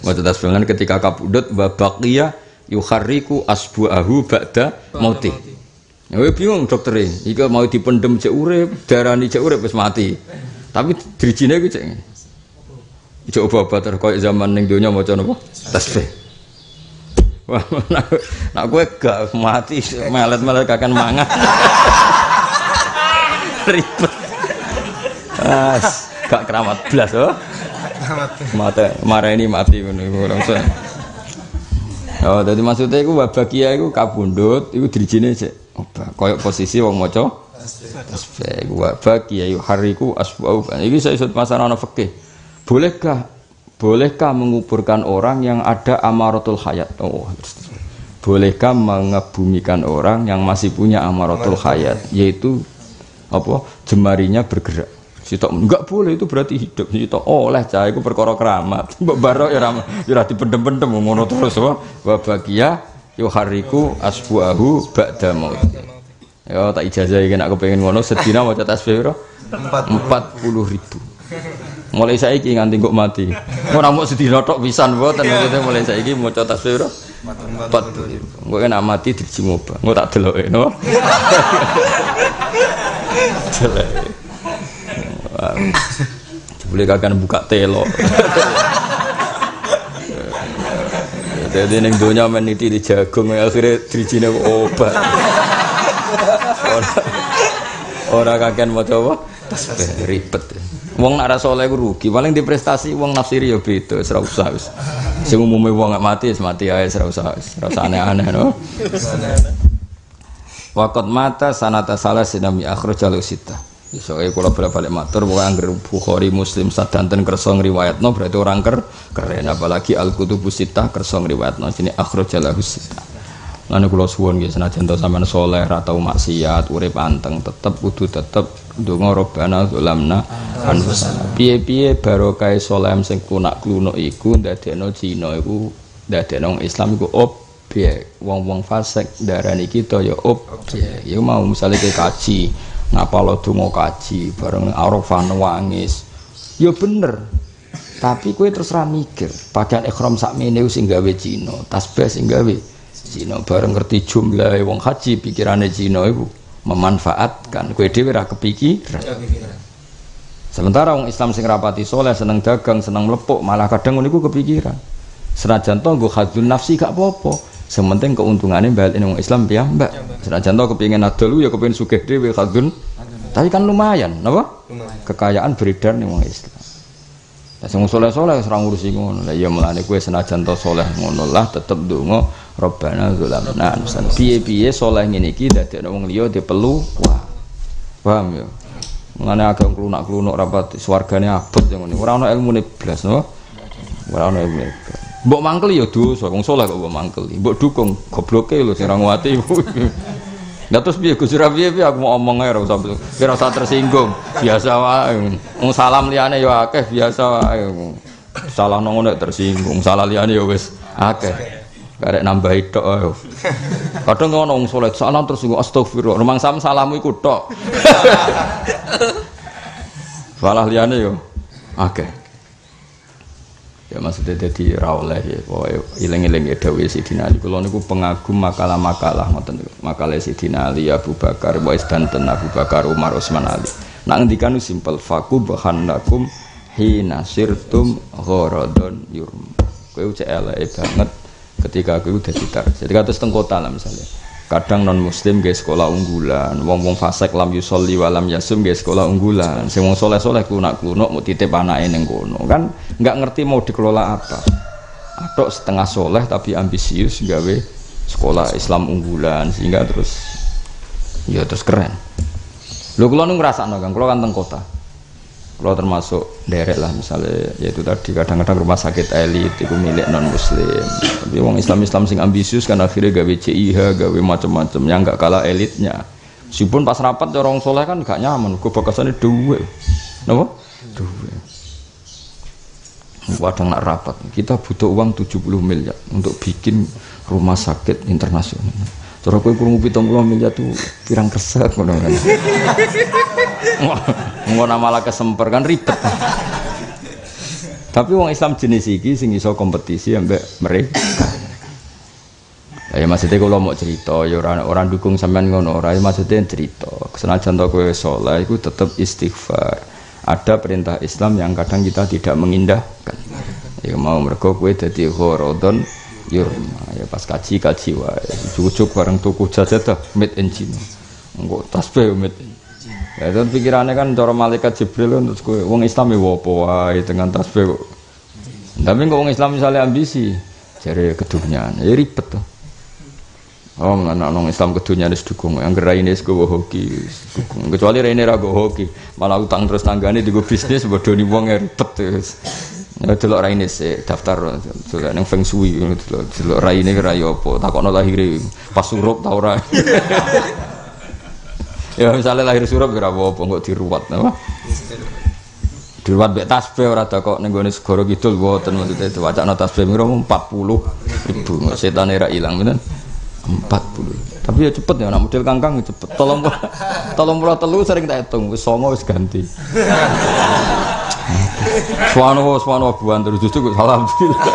maca tasbih kan ketika kapundhut wa baqiya yukharriku asbu'ahu ba'da mauti. Ya bingung dokter iki mau dipendem cek urip, darani cek urip wis mati. Tapi drijine iki cek. Cek obat terus koyo zaman ning donya maca napa? Tasbih. Wah, nak kowe gak mati melet-melet kakan mangan. Ribet. Gak keramat blas oh. Mati ini mati ngono langsung. Oh, dadi maksudnya iku wabakia iku kapundhut, iku drijine cek koyok posisi wong maca tasbih wa baqi ayu hariku asbau iki saya isut masalah ana fikih bolehkah menguburkan orang yang ada amaratul hayat bolehkah mengebumikan orang yang masih punya amaratul hayat yaitu apa jemarinya bergerak sitok enggak boleh itu berarti hidup sitok oleh cah iku perkara keramat mbok barok ya ora dipendem-pendem ngono terus wa baqiya yuhariku asbu'ahu ba'da maut. Ya tak ijazah iki nek kepengin ngono sedina maca tasbih piro? 40.000. Mulai saiki nganti kok mati. Ora mok sedina tok pisan mboten maksudnya mulai saiki maca tasbih piro? 40.000. Engko nek mati driji ngobah. Engko tak deloke no. Boleh kagak buka telo. Jadi neng donya meniti di jagung akhirnya dirijine obat. Ora kakean maca apa? Tasbih ribet. Wong nak ra saleh ku rugi, paling di prestasi wong nafsiri ya beda, ora usah wis. Sing umume wong gak mati wis mati ae, ora usah aneh-aneh no. Waqat mata sanata salasin mi akhrajal sita. Isoke kula balik matur pokoke anggere Bukhari Muslim sadanten kersa ngriwayatno berarti orang keren apalagi Al-Kutubus Sittah kersa ngriwayatno jenenge akhrajal sita. Lan kula suwun nggih senajan to sampean saleh ra tau maksiat urip anteng tetep kudu ndonga Rabbana zalamna anfusana. Piye-piye barokah saleh sing klunak-klunuk iku ndadekno Cina iku ndadekno Islam iku objek. Wong-wong fasik darani kita ya objek. Ya mau misale kaji ngapalo donga kaji bareng Arafah nangis. Ya bener. Tapi kowe terus ra mikir, pakaian ihram sakmene sing gawe Cina, tasbih sing gawe Cina bareng ngerti jumlah wong haji pikirane Cina iku memanfaatkan kowe dhewe ra kepikiran. Sementara wong Islam sing rapati soleh seneng dagang, seneng mlepuk malah kadang ngono iku kepikiran. Senajan to nggo khadzun nafsi gak apa-apa. Sementing keuntungannya balik wong Islam piyambak. Senajan to kepengin adol ya kepengin sugih dhewe khadzun. Tapi kan lumayan, napa? Kekayaan beredar ning wong Islam. Lah sing soleh-soleh ora ngurusi ngono. Lah ya mulane kowe senajan to soleh ngono lah tetep ndonga Rabbana zalamna anfusana. Piye-piye soleh ngene iki dadekno wong liya dipelu. Wah. Paham ya? Mulane agak klunak-klunuk rapat swargane abot ngono. Ora ana ilmune blas, no? Ora ana ilmune. Mbok mangkeli ya dosa, wong saleh kok mbok mangkeli. Mbok dukung gobloke lho sing ra nguwati. Lah terus piye Gus piye aku mau omong ae ora usah tersinggung. Biasa wae. Wong salam liyane ya akeh biasa wae. Salah nang ngono tersinggung, salah liyane ya wis akeh. Karek nambahi tok ae. Kadang ngono wong saleh salam terus astagfirullah. Rumang sam salamu iku tok. Salah liyane yo akeh. Ya maksudnya dadi ra oleh ya pokoke iling-iling ya dawuh Sidina Ali. Kula niku pengagum makalah-makalah ngoten niku. Makalah Sidina Ali, Abu Bakar, Wais danten Abu Bakar, Umar, Utsman, Ali. Nak ngendikan simpel faqub khannakum hina sirtum gharadun yurm. Kowe cek eleke banget ketika kowe dadi target. Jadi kados teng kota lah misalnya. Kadang non muslim nggih sekolah unggulan, wong-wong fasik lam yusolli wa lam yasum nggih sekolah unggulan. Sing wong saleh-saleh klunak-klunuk mau titip anake ning kono. Kan enggak ngerti mau dikelola apa. Atok setengah soleh tapi ambisius gawe sekolah Islam unggulan sehingga terus ya terus keren. Lho kula nu ngrasakno Kang, kula kan teng kota. Kula termasuk derek lah misalnya yaitu tadi kadang-kadang rumah sakit elit itu milik non muslim. Tapi wong Islam sing ambisius kan akhirnya gawe CIH, gawe macam-macam yang enggak kalah elitnya. Meskipun pas rapat orang soleh kan gak nyaman, kok bakasane duwe. Napa? Duwe. Kadang nak rapat, kita butuh uang 70 miliar untuk bikin rumah sakit internasional. Cara kowe krungu 70 miliar tuh pirang resek ngono kan. Ngono malah kesemper kan ribet. Tapi wong Islam jenis iki sing iso kompetisi ambek mereka. Ya maksudnya kalau mau cerita ya orang dukung sampean ngono ora ya maksudnya cerita. Senajan to kowe saleh iku tetep istighfar. Ada perintah Islam yang kadang kita tidak mengindahkan. Ya mau mergo kowe dadi gharadun yurma. Ya pas kaji wae. Cucuk bareng tuku jajadah made in China. Engko tasbih made in ya itu pikirannya kan cara malaikat Jibril kan terus kowe wong Islam ya apa wae dengan tasbih kok. Tapi kok wong Islam misalnya ambisi jare keduniaan ya ribet to. Oh anak wong Islam keduniaan wis dukung yang geraine wis go hoki dukung. Kecuali rene ra go hoki malah utang terus tanggane digo bisnis bodoni wong ribet wis. Ya delok raine sik daftar delok ning feng shui delok raine ra yo apa takokno lahire pas surup ta ora. Ya misalnya lahir surup kira apa kok diruwat apa? Diruwat mek tasbih ora kok ning gone segara kidul mboten maksudnya diwacana tasbih mira 40.000 setane ra ilang bener 40. Tapi ya cepet ya anak model kangkang cepet. Tolong sering tak hitung wis 9 wis ganti. Suwano buan terus justru alhamdulillah.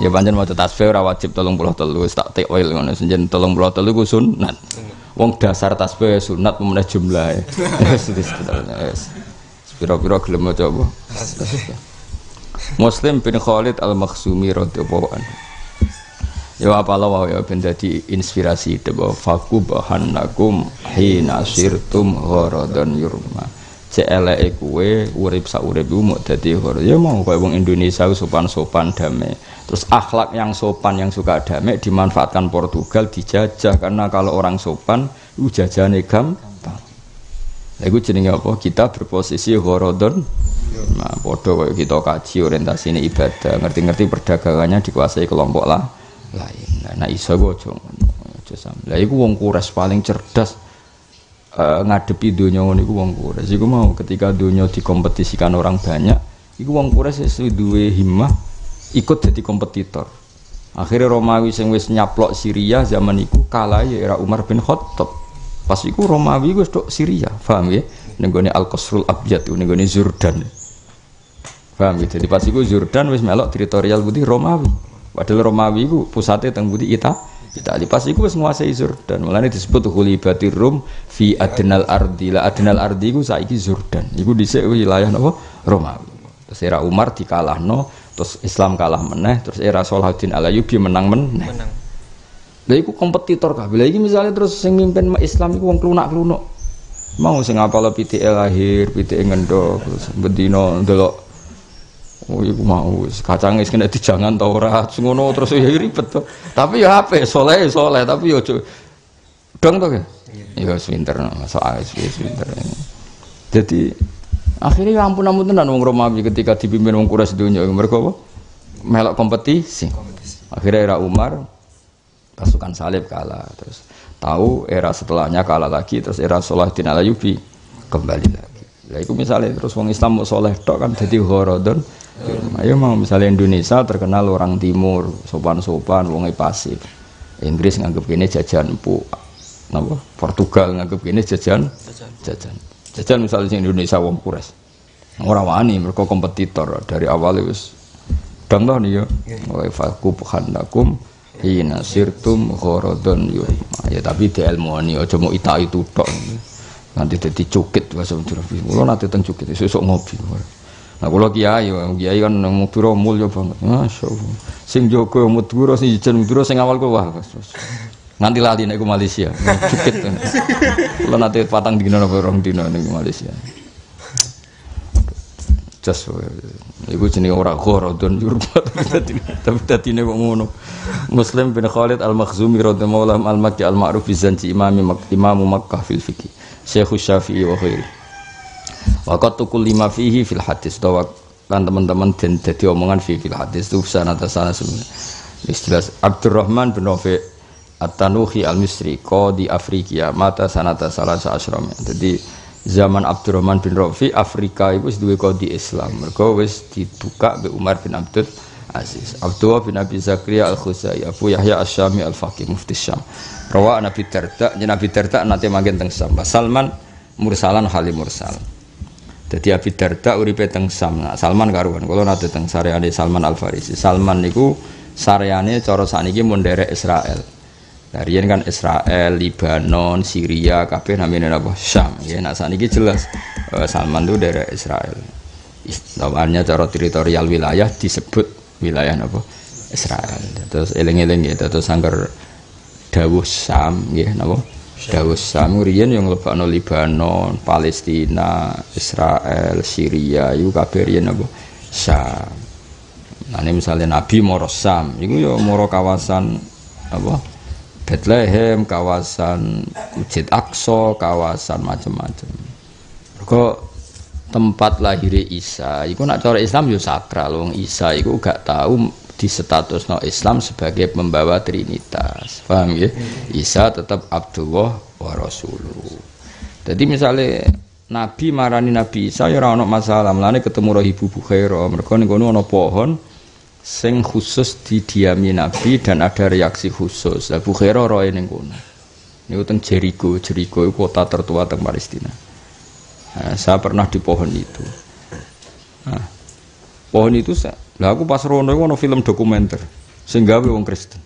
Ya pancen maca tasbih ora wajib 33 wis tak takwil ngono senjen 33 ku sunat. Wong dasar tasbih sunat pemenah jumlahe. Wis. pira-pira gelem maca apa? Muslim bin Khalid Al-Makhzumi radhiyallahu anhu. Ya apalah wae ben dadi inspirasi dewa fakubahannakum hina sirtum gharadan yurma. Cek eleke kowe urip sak uripmu mok dadi ya mau koyo wong Indonesia sopan-sopan damai. Terus akhlak yang sopan yang suka damai dimanfaatkan Portugal dijajah karena kalau orang sopan jajane gampang. Lha iku jenenge apa? Kita berposisi gharadon. Nah, padha koyo kita kaji orientasine ibadah, ngerti-ngerti perdagangannya dikuasai kelompok lain. Nah iso go aja sampe. Lah iku wong Quraisy paling cerdas ngadepi donya ngono iku wong Quraisy. Iku mau ketika donya dikompetisikan orang banyak, iku wong Quraisy wis duwe himmah ikut jadi kompetitor. Akhirnya Romawi sing wis nyaplok Syria zaman iku kalah ya era Umar bin Khattab. Pas iku Romawi wis tok Syria, paham ya? Ning gone Al-Qasrul Abyad ning gone Jordan. Paham ya? Jadi pas iku Jordan wis melok teritorial putih Romawi. Padahal Romawi itu pusatnya teng budi Itali. Pas itu wis nguasai Jordan. Mulane disebut Ghulibatir Rum fi adnal ardi. La adnal ardi iku saiki Jordan. Iku dhisik wilayah napa? Romawi. Terus era Umar dikalahno, terus Islam kalah meneh, terus era Salahuddin Al-Ayyubi menang meneh. Lha iku kompetitor kabeh. Lha iki misale terus sing mimpin Islam iku wong klunak-klunuk. Mau sing apal pitike lahir, pitike ngendhok, terus bendina ndelok oh iku mau kacang wis kena dijangan ta ora ngono terus ya ribet to. Tapi ya ape soleh tapi ya aja dong to ya. Ya wis pinter soal wis pinter. Jadi akhirnya ampun tenan wong Romawi ketika dipimpin wong Quraisy dunya mereka apa? Melok kompetisi. Akhirnya era Umar pasukan salib kalah terus tahu era setelahnya kalah lagi terus era Salahuddin Al-Ayyubi kembali lagi. Lah iku misalnya terus wong Islam mau soleh tok kan dadi gharadon. Ayo mau misalnya Indonesia terkenal orang timur sopan-sopan, wong pasif. Inggris nganggep kene jajan empuk. Napa? Portugal nganggep kene jajan. Jajan misalnya Indonesia wong Quraisy. Ora wani mereka kompetitor dari awal wis dang to nih ya. Wa faqu khandakum hina sirtum gharadun yurma. Ya tapi dielmoni aja mau itu tok. Nanti dadi cukit bahasa Jawa. Kulo nate teng cukit sesuk ngopi. Nah kalau kiai kan Madura mulya banget, masyaallah. Sing jaga Madura sing jeneng Madura sing awal ku wah. Nganti lali nek ku Malaysia. Cukit. Kalau nanti patang dina apa rong dina ning Malaysia. Jas iku jenenge ora gharadun yurbat tapi dadine kok ngono. Muslim bin Khalid Al-Makhzumi radhiyallahu al-Makki al-ma'ruf bi zanji Imam Makkah fil fiqh. Syekh Syafi'i wa khairi. Waqat tukul lima fihi fil hadis dan teman-teman dan jadi omongan fil hadis itu sanata sana sebenarnya. Istilah Abdurrahman bin Rafi' At-Tanuhi Al-Misri qadi Afrika mata sanata salasa asram. Jadi zaman Abdurrahman bin Rafi' Afrika itu wis duwe qadi Islam. Mergo wis dibuka be Umar bin Abdul Aziz. Abdullah bin Abi Zakaria Al-Khuzai, Abu Yahya Asy-Syami Al-Faqih Mufti Syam. Rawa Nabi Darda nate manggen teng Syam. Salman mursalan halim mursal. Jadi Abi Darda uripe teng Syam. Nah, Salman karuan. Kalau nate teng sareane Salman Al-Farisi. Salman niku sareane cara sakniki mun nderek Israel. Darian kan Israel, Libanon, Syria, kabeh namine apa? Syam. Ya, nah sakniki jelas Salman itu daerah Israel. Namanya cara teritorial wilayah disebut wilayah apa? Israel. Terus eling-eling ya, terus sangger dawuh Syam nggih napa? Dawuh Syam riyen yang lebokno Libanon, Palestina, Israel, Syria iku kabeh riyen apa? Syam. Nah, ini misalnya Nabi moro Syam, iku ya moro kawasan apa? Bethlehem, kawasan Masjid Aqsa, kawasan macam-macam. Kok tempat lahir Isa, iku nak cara Islam yo sakral. Wong Isa iku gak tahu di status no Islam sebagai pembawa Trinitas. Paham ya? Isa tetap Abdullah wa Rasuluh. Jadi misalnya Nabi marani Nabi Isa ya ora ono masalah. Mulane ketemu Rahibu Bukhaira, mergo ning kono ana pohon sing khusus didiami Nabi dan ada reaksi khusus. Lah Bukhaira roe ning kono. Niku teng Jericho iku kota tertua teng Palestina. Nah, saya pernah di pohon itu. Nah, pohon itu lah aku pas rono iku ono film dokumenter sing gawe wong Kristen.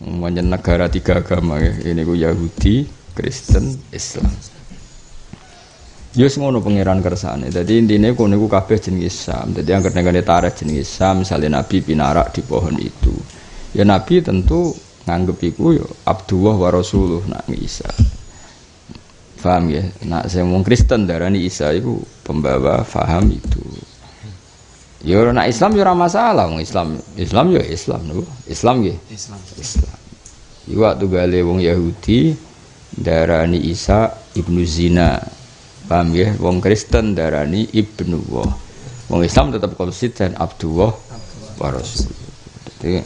Manjen negara tiga agama ya. Ini ku Yahudi, Kristen, Islam. Yo ngono pangeran kersane. Dadi intine kono iku kabeh jenenge Sam. Dadi anggere nengane tarikh jenenge Sam, misale Nabi pinarak di pohon itu. Ya Nabi tentu nganggep iku yo Abdullah wa Rasuluh nak Isa. Paham ya? Nak sing wong Kristen darani Isa iku pembawa faham itu. Ya nak Islam yo ora masalah, wong Islam yo Islam lho. Islam nggih. Islam. Iku waktu gale wong Yahudi darani Isa ibnu zina. Paham ya? Wong Kristen darani ibnu Allah. Wong Islam tetap konsisten Abdullah wa Rasul. Jadi,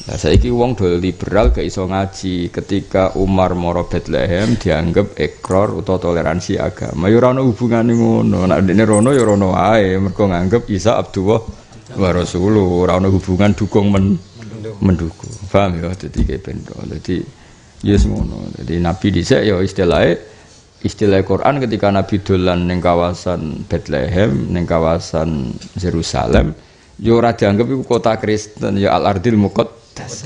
nah saiki wong do liberal gak iso ngaji ketika Umar moro Bethlehem dianggap ekor utawa toleransi agama. Ya ora ono hubungane ngono. Nek dene rono ya rono wae, mergo nganggep Isa Abdullah wa Rasul. Ora ono hubungan dukung mendukung. Paham ya? Dadi kayak bendo. Dadi yes ngono. Dadi Nabi dhisik ya istilah Quran ketika Nabi dolan ning kawasan Bethlehem, ning kawasan Yerusalem, yo ora dianggap iku kota Kristen, ya al-ardil muqaddas.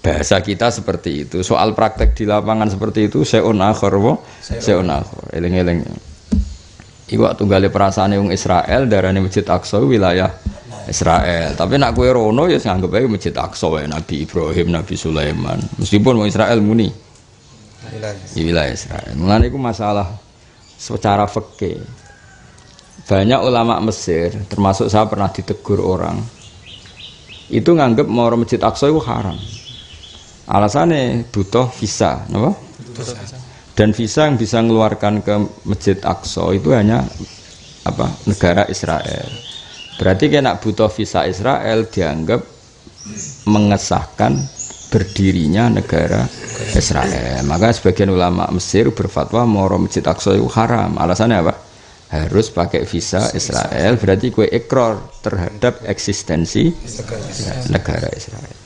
Bahasa kita seperti itu. Soal praktek di lapangan seperti itu seun akhir seun akhir. Eling-eling. Iku tunggale perasaane wong Israel darane Masjid Aqsa wilayah Israel. Tapi nak kowe rono ya anggap ae Masjid Aqsa wae Nabi Ibrahim, Nabi Sulaiman. Meskipun wong Israel muni wilayah Israel. Mulane iku masalah secara fikih. Banyak ulama Mesir, termasuk saya pernah ditegur orang, itu nganggep mau Masjid Aqsa itu haram. Alasannya butuh visa, apa? Dan visa yang bisa mengeluarkan ke Masjid Aqsa itu hanya apa? Negara Israel. Berarti kena butuh visa Israel dianggap mengesahkan berdirinya negara Israel. Maka sebagian ulama Mesir berfatwa moro Masjid Aqsa itu haram. Alasannya apa? Harus pakai visa Israel. Berarti kue ikrar terhadap eksistensi negara Israel.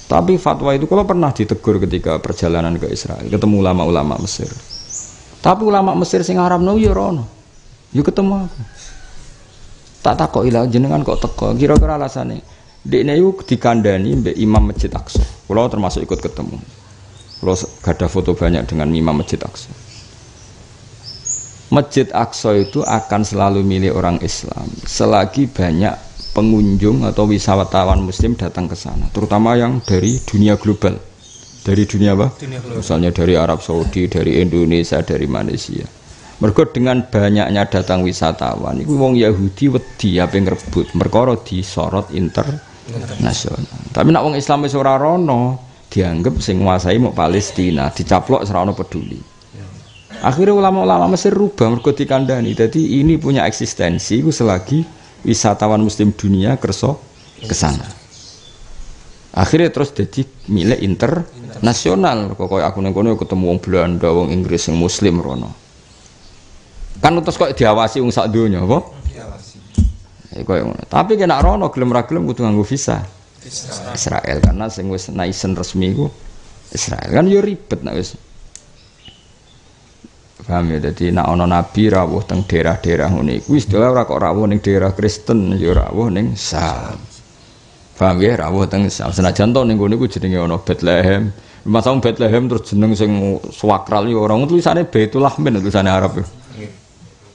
Tapi fatwa itu kalau pernah ditegur ketika perjalanan ke Israel, ketemu ulama-ulama Mesir. Tapi ulama Mesir sing haramno ya rono. Yo ketemu aku. Tak takoki lah jenengan kok teko. Kira-kira alasane dekne iku dikandani mbek Imam Masjid Aqsa. Kula termasuk ikut ketemu. Kula gadah foto banyak dengan Imam Masjid Aqsa. Masjid Aqsa itu akan selalu milik orang Islam selagi banyak pengunjung atau wisatawan muslim datang ke sana, terutama yang dari dunia global. Dari dunia apa? Misalnya dari Arab Saudi, dari Indonesia, dari Malaysia. Mergo dengan banyaknya datang wisatawan, iku wong Yahudi wedi ape ngrebut, perkara disorot internasional. Tapi nek wong Islam wis ora rono, dianggap sing nguasai mau Palestina, dicaplok ora ono peduli. Akhirnya ulama-ulama Mesir rubah mergo dikandani. Jadi ini punya eksistensi iku selagi wisatawan muslim dunia kerso ke sana. Akhirnya terus jadi milik internasional. Kok koyo aku ning kono ketemu wong Belanda, wong Inggris yang muslim rono. Kan terus kok diawasi wong sak donya apa? Diawasi. Koyo ngono. Tapi kena rono gelem ra gelem kudu nganggo visa Israel karena sing wis naisen resmi iku Israel. Kan yo ribet nek wis. Paham ya, dadi nek ana nabi rawuh teng daerah-daerah ngene iku wis ora kok rawuh ning daerah Kristen ya rawuh ning Sam. Paham ya, rawuh teng Sam. Senajan to ning ngene iku jenenge ana Bethlehem. Masang Bethlehem terus jeneng sing swakral ya ora tulisane Baitul Lahmin tulisane Arab ya.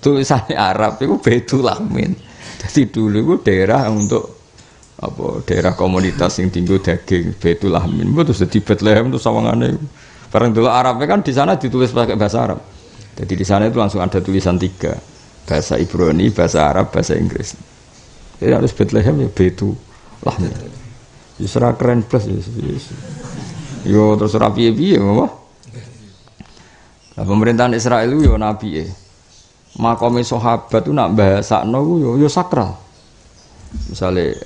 Tulisannya Arab itu Baitul Lahmin. Jadi dulu itu daerah untuk apa? Daerah komunitas yang tinggal daging Baitul Lahmin. Terus di Bethlehem itu sawangannya. Barang dulu Arabnya kan di sana ditulis pakai bahasa Arab. Jadi di sana itu langsung ada tulisan 3, bahasa Ibrani, bahasa Arab, bahasa Inggris. Jadi harus Bethlehem ya Baitul Lahmin. Yusra keren plus. Yo terus rapi piye apa? Nah, pemerintahan Israel itu yo nabi makome sahabat itu nak bahasakno yo sakral. Misale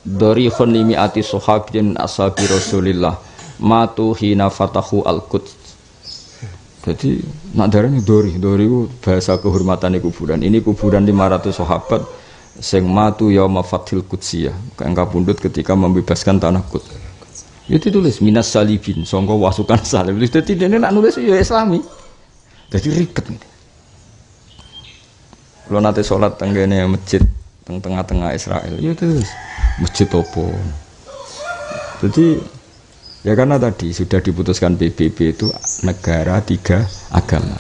dari khonimiati sahabin ashabi Rasulillah matu hina fatahu al-Quds. Jadi nak darane dori itu bahasa kehormatan kuburan. Ini kuburan 500 sahabat sing matu yauma fathil Qudsiyah, kang kapundhut ketika membebaskan tanah Quds. Itu tulis minas salibin, sangka wasukan salib. Dadi dene nak nulis ya Islami. Dadi ribet. Kalau nanti sholat tenggene masjid tengah-tengah Israel, ya terus masjid opo. Jadi Ya karena tadi sudah diputuskan PBB itu negara 3 agama.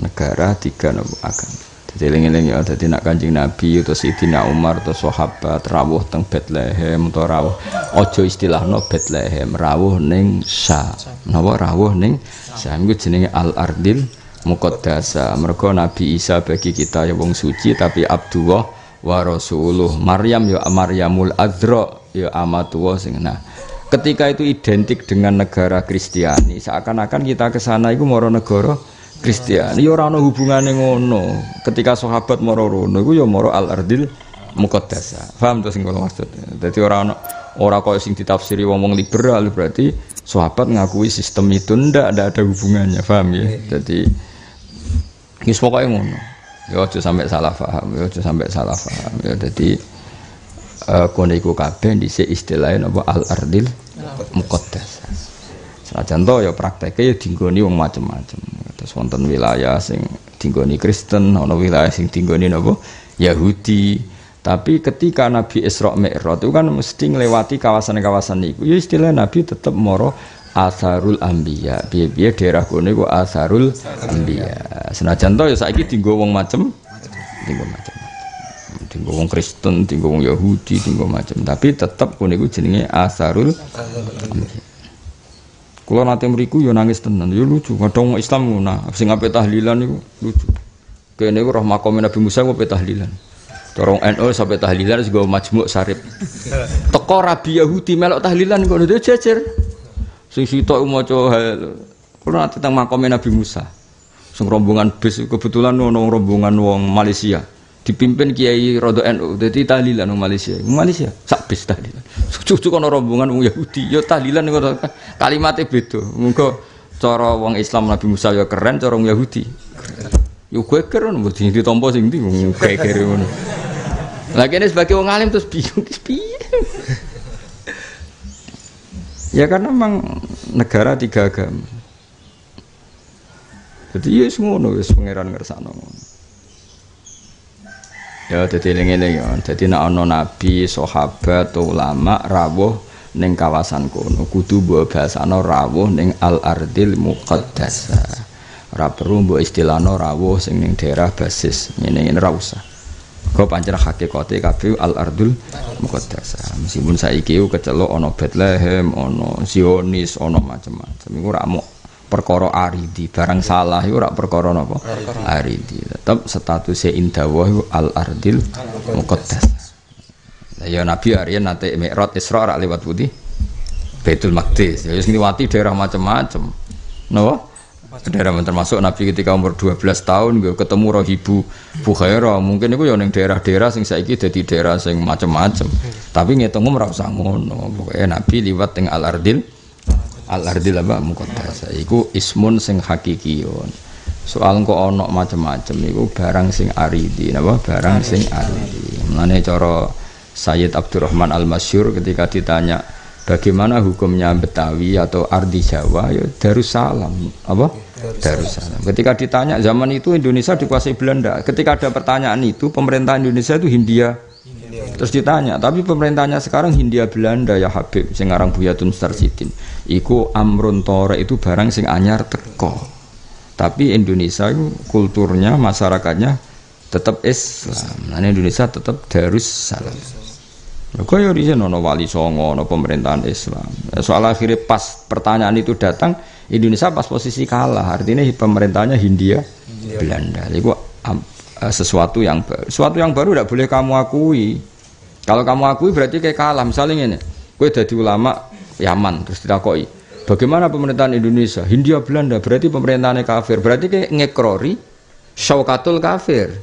Negara 3 agama. Jadi eling-eling ya, dadi nak Kanjeng Nabi atau Sayyidina Umar atau sahabat rawuh teng Bethlehem atau rawuh aja istilahno Bethlehem, rawuh ning Syam. Napa rawuh ning Syam iku jenenge Al-Ardil Muqaddasa. Mergo Nabi Isa bagi kita ya wong suci tapi Abdullah wa Rasuluh. Maryam ya Maryamul Azra ya amatullah sing nah. Ketika itu identik dengan negara Kristiani, seakan-akan kita ke sana iku moro negara Kristiani. Ya ora ana hubungane ngono. Ketika sahabat moro rono iku ya moro Al-Ardil Muqaddasa. Paham to sing kula maksud. Dadi ora koyo sing ditafsiri wong-wong liberal berarti sahabat ngakui sistem itu ndak ada hubungannya, paham ya. Jadi wis pokoke ngono. Ya aja sampai salah paham, ya aja sampai salah paham. Ya dadi kono iku kabeh dhisik istilahnya apa Al-Ardil Muqaddasah. Senajan to ya prakteke ya dinggoni wong macam-macam. Terus wonten wilayah sing dinggoni Kristen, ana wilayah sing dinggoni napa Yahudi. Tapi ketika Nabi Isra Mi'raj itu kan mesti nglewati kawasan-kawasan niku. Ya istilah Nabi tetap moro Atharul Anbiya. Piye-piye daerah kono iku Atharul Anbiya. Senajan to ya saiki dienggo wong dienggo tinggal wong Kristen, tinggal wong Yahudi, tinggal macam. Tapi tetap kono iku jenenge Asarul. Kula nate mriku yo nangis tenan, yo lucu. Kadang wong Islam ngono, sing ape tahlilan iku lucu. Kene iku roh makome Nabi Musa kok tahlilan. Dorong NU sampai tahlilan sing go majmuk sarip. Teko rabi Yahudi melok tahlilan kok ndek jejer. Sing sitok maca kula nate teng makome Nabi Musa. Sing rombongan bis kebetulan ono rombongan wong Malaysia. Dipimpin Kiai Rodo NU, jadi tahlilan orang Malaysia sak bis tahlilan. Cucu kono rombongan wong Yahudi, yo tahlilan ngono kalimatnya beda. Mengko cara wong Islam Nabi Musa yo keren, cara wong Yahudi. Yo geger ngono mesti ditampa sing ndi wong geger ngono. Lah kene sebagai wong alim terus bingung piye. Ya karena memang negara 3 agama. Jadi ya ngono wis pangeran ngersakno ngono. Ya dadi eling-eling ya. Dadi nek ana nabi, sahabat, ulama rawuh ning kawasan kono kudu mbok basano rawuh ning Al-Ardil Muqaddasah. Ora perlu mbok istilahno rawuh sing ning daerah basis. Ngene-ngene ora usah. Kok pancen hakikate kabeh Al-Ardul Muqaddasah. Meskipun saiki kecelok ana Bethlehem, ana Zionis, ana macam-macam. Iku ora mok perkara aridi, barang salah iku ora perkara napa? Aridi. Tetep statusé indawah Al-Ardil Muqaddasah. Lah ya Nabi Aryan nate Mi'raj Isra ora lewat putih Baitul Maqdis. Ya wis ngliwati daerah macam-macam. Napa? Daerah termasuk Nabi ketika umur 12 tahun nggih ketemu Rahibu Bukhaira. Mungkin iku ya ning daerah-daerah sing saiki dadi daerah sing macam-macam. Tapi ngitung ora usah ngono. Pokoke Nabi liwat teng Al-Ardil Muqaddasah iku ismun sing hakikiyun. Soal kok ana macam-macam iku barang sing aridi, napa? Barang sing aridi. Mulane cara Sayyid Abdurrahman Al-Masyhur ketika ditanya bagaimana hukumnya Betawi atau Ardi Jawa ya Darussalam, apa? Darussalam. Ketika ditanya zaman itu Indonesia dikuasai Belanda. Ketika ada pertanyaan itu pemerintah Indonesia itu Hindia. Terus ditanya, tapi pemerintahnya sekarang Hindia Belanda ya Habib, sing aran Buyatun Starsidin. Iku amrun tore itu barang sing anyar teko. Tapi Indonesia itu kulturnya, masyarakatnya tetap Islam. Nah Indonesia tetap Darussalam. Kaya riyen ana wali songo, ana pemerintahan Islam. Soal akhirnya pas pertanyaan itu datang, Indonesia pas posisi kalah. Artinya pemerintahnya Hindia Belanda. Iku sesuatu yang baru tidak boleh kamu akui. Kalau kamu akui berarti kayak kalah. Misalnya ini, gue jadi ulama Yaman terus ditakoki, bagaimana pemerintahan Indonesia? Hindia Belanda berarti pemerintahannya kafir. Berarti kayak ngekrori syaukatul kafir.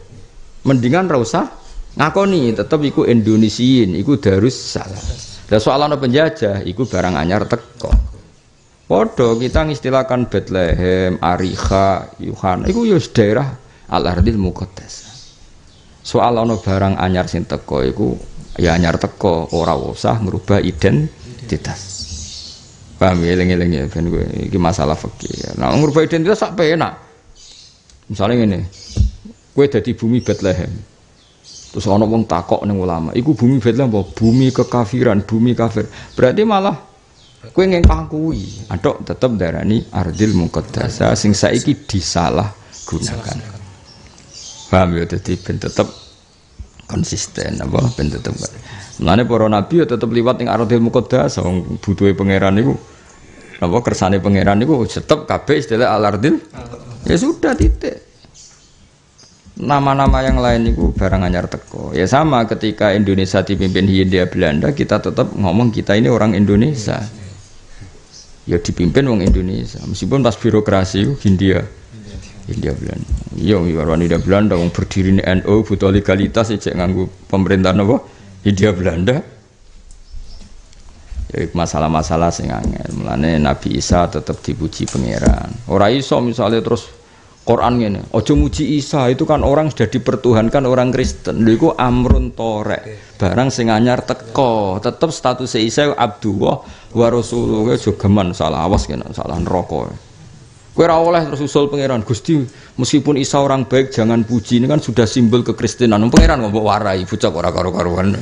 Mendingan ra usah ngakoni, tetap iku Indonesiin, iku Darussalam. Dan soalan penjajah, iku barang anyar teko. Podo kita ngistilahkan Bethlehem, Ariha, Yuhan, iku yo daerah Al-Ardil Muqaddasah. Soal ana barang anyar sing teko iku ya anyar teko, ora usah merubah identitas. Paham ya, eling-eling ya ben kowe iki masalah fikih. Nah, merubah identitas sak penak. Misalnya ngene. Kowe dadi bumi Bethlehem. Terus ana wong takok ning ulama, iku bumi Bethlehem apa? Bumi kekafiran, bumi kafir. Berarti malah Kowe ngengkang kuwi, atok tetep darani ardil muqaddasah sing saiki disalah gunakan. Paham ya, dadi ben tetep konsisten apa ben tetep. Mulane para nabi ya tetep liwat ning ardil muqaddasah wong butuhe pangeran niku. Apa kersane pangeran niku tetep kabeh istilah al-ardil. Ya sudah titik. Nama-nama yang lain itu barang anyar teko. Ya sama ketika Indonesia dipimpin Hindia Belanda, kita tetap ngomong kita ini orang Indonesia. Ya dipimpin orang Indonesia. Meskipun pas birokrasi Hindia Belanda. Iya, orang Hindia Belanda yang berdiri di NU butuh legalitas cek nganggu pemerintahan apa? Hindia Belanda. Ya masalah-masalah sing angel. Mulane Nabi Isa tetap dipuji pangeran. Ora iso misalnya terus Quran ngene, ojo muji Isa, itu kan orang sudah dipertuhankan orang Kristen. Lha iku amrun torek. Barang sing anyar teko, tetep status Isa Abdullah wa Rasulullah. Aja geman salah awas kena salah neraka. Kowe ora oleh terus usul pangeran, Gusti, meskipun Isa orang baik jangan puji, ini kan sudah simbol kekristenan. Pangeran ngomong warai bocah ora karo-karuan.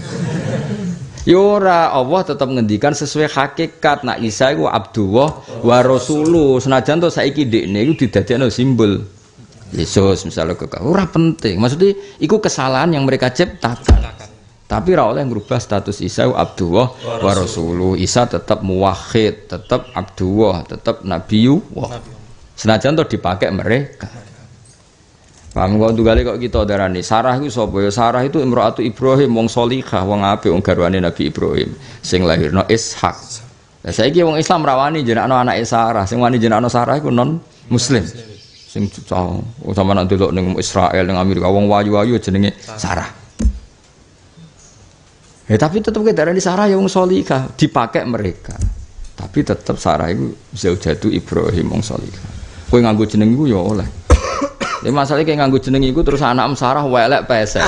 Ya ora, Allah tetap ngendikan sesuai hakikat. Nak Isa iku Abdullah wa Rasuluh. Senajan to saiki ndekne iku didadekno simbol Yesus misalnya ora penting. Maksudnya iku kesalahan yang mereka ciptakan. Tapi ora oleh merubah status Isa Abdullah wa Rasuluh. Isa tetap muwahhid, tetap Abdullah, tetap Nabiyullah. Senajan to dipakai mereka. Paham kok tunggale kok kita darani Sarah iku sapa ya? Sarah itu imro'atu Ibrahim wong salihah, wong apik, wong garwane Nabi Ibrahim sing lahirno Ishak. Lah saiki wong Islam rawani jenakno anake Sarah, sing wani jenakno Sarah iku non muslim. Sing sama nak delok ning Israel ning Amerika wong wayu-wayu jenenge Sarah. Tapi tetep ke darani Sarah ya wong salihah, dipakai mereka. Tapi tetep Sarah iku zaujatu Ibrahim wong salihah. Kowe nganggo jeneng iku ya oleh. Ya masalahnya kayak nganggo jeneng iku terus anak Sarah welek pesek.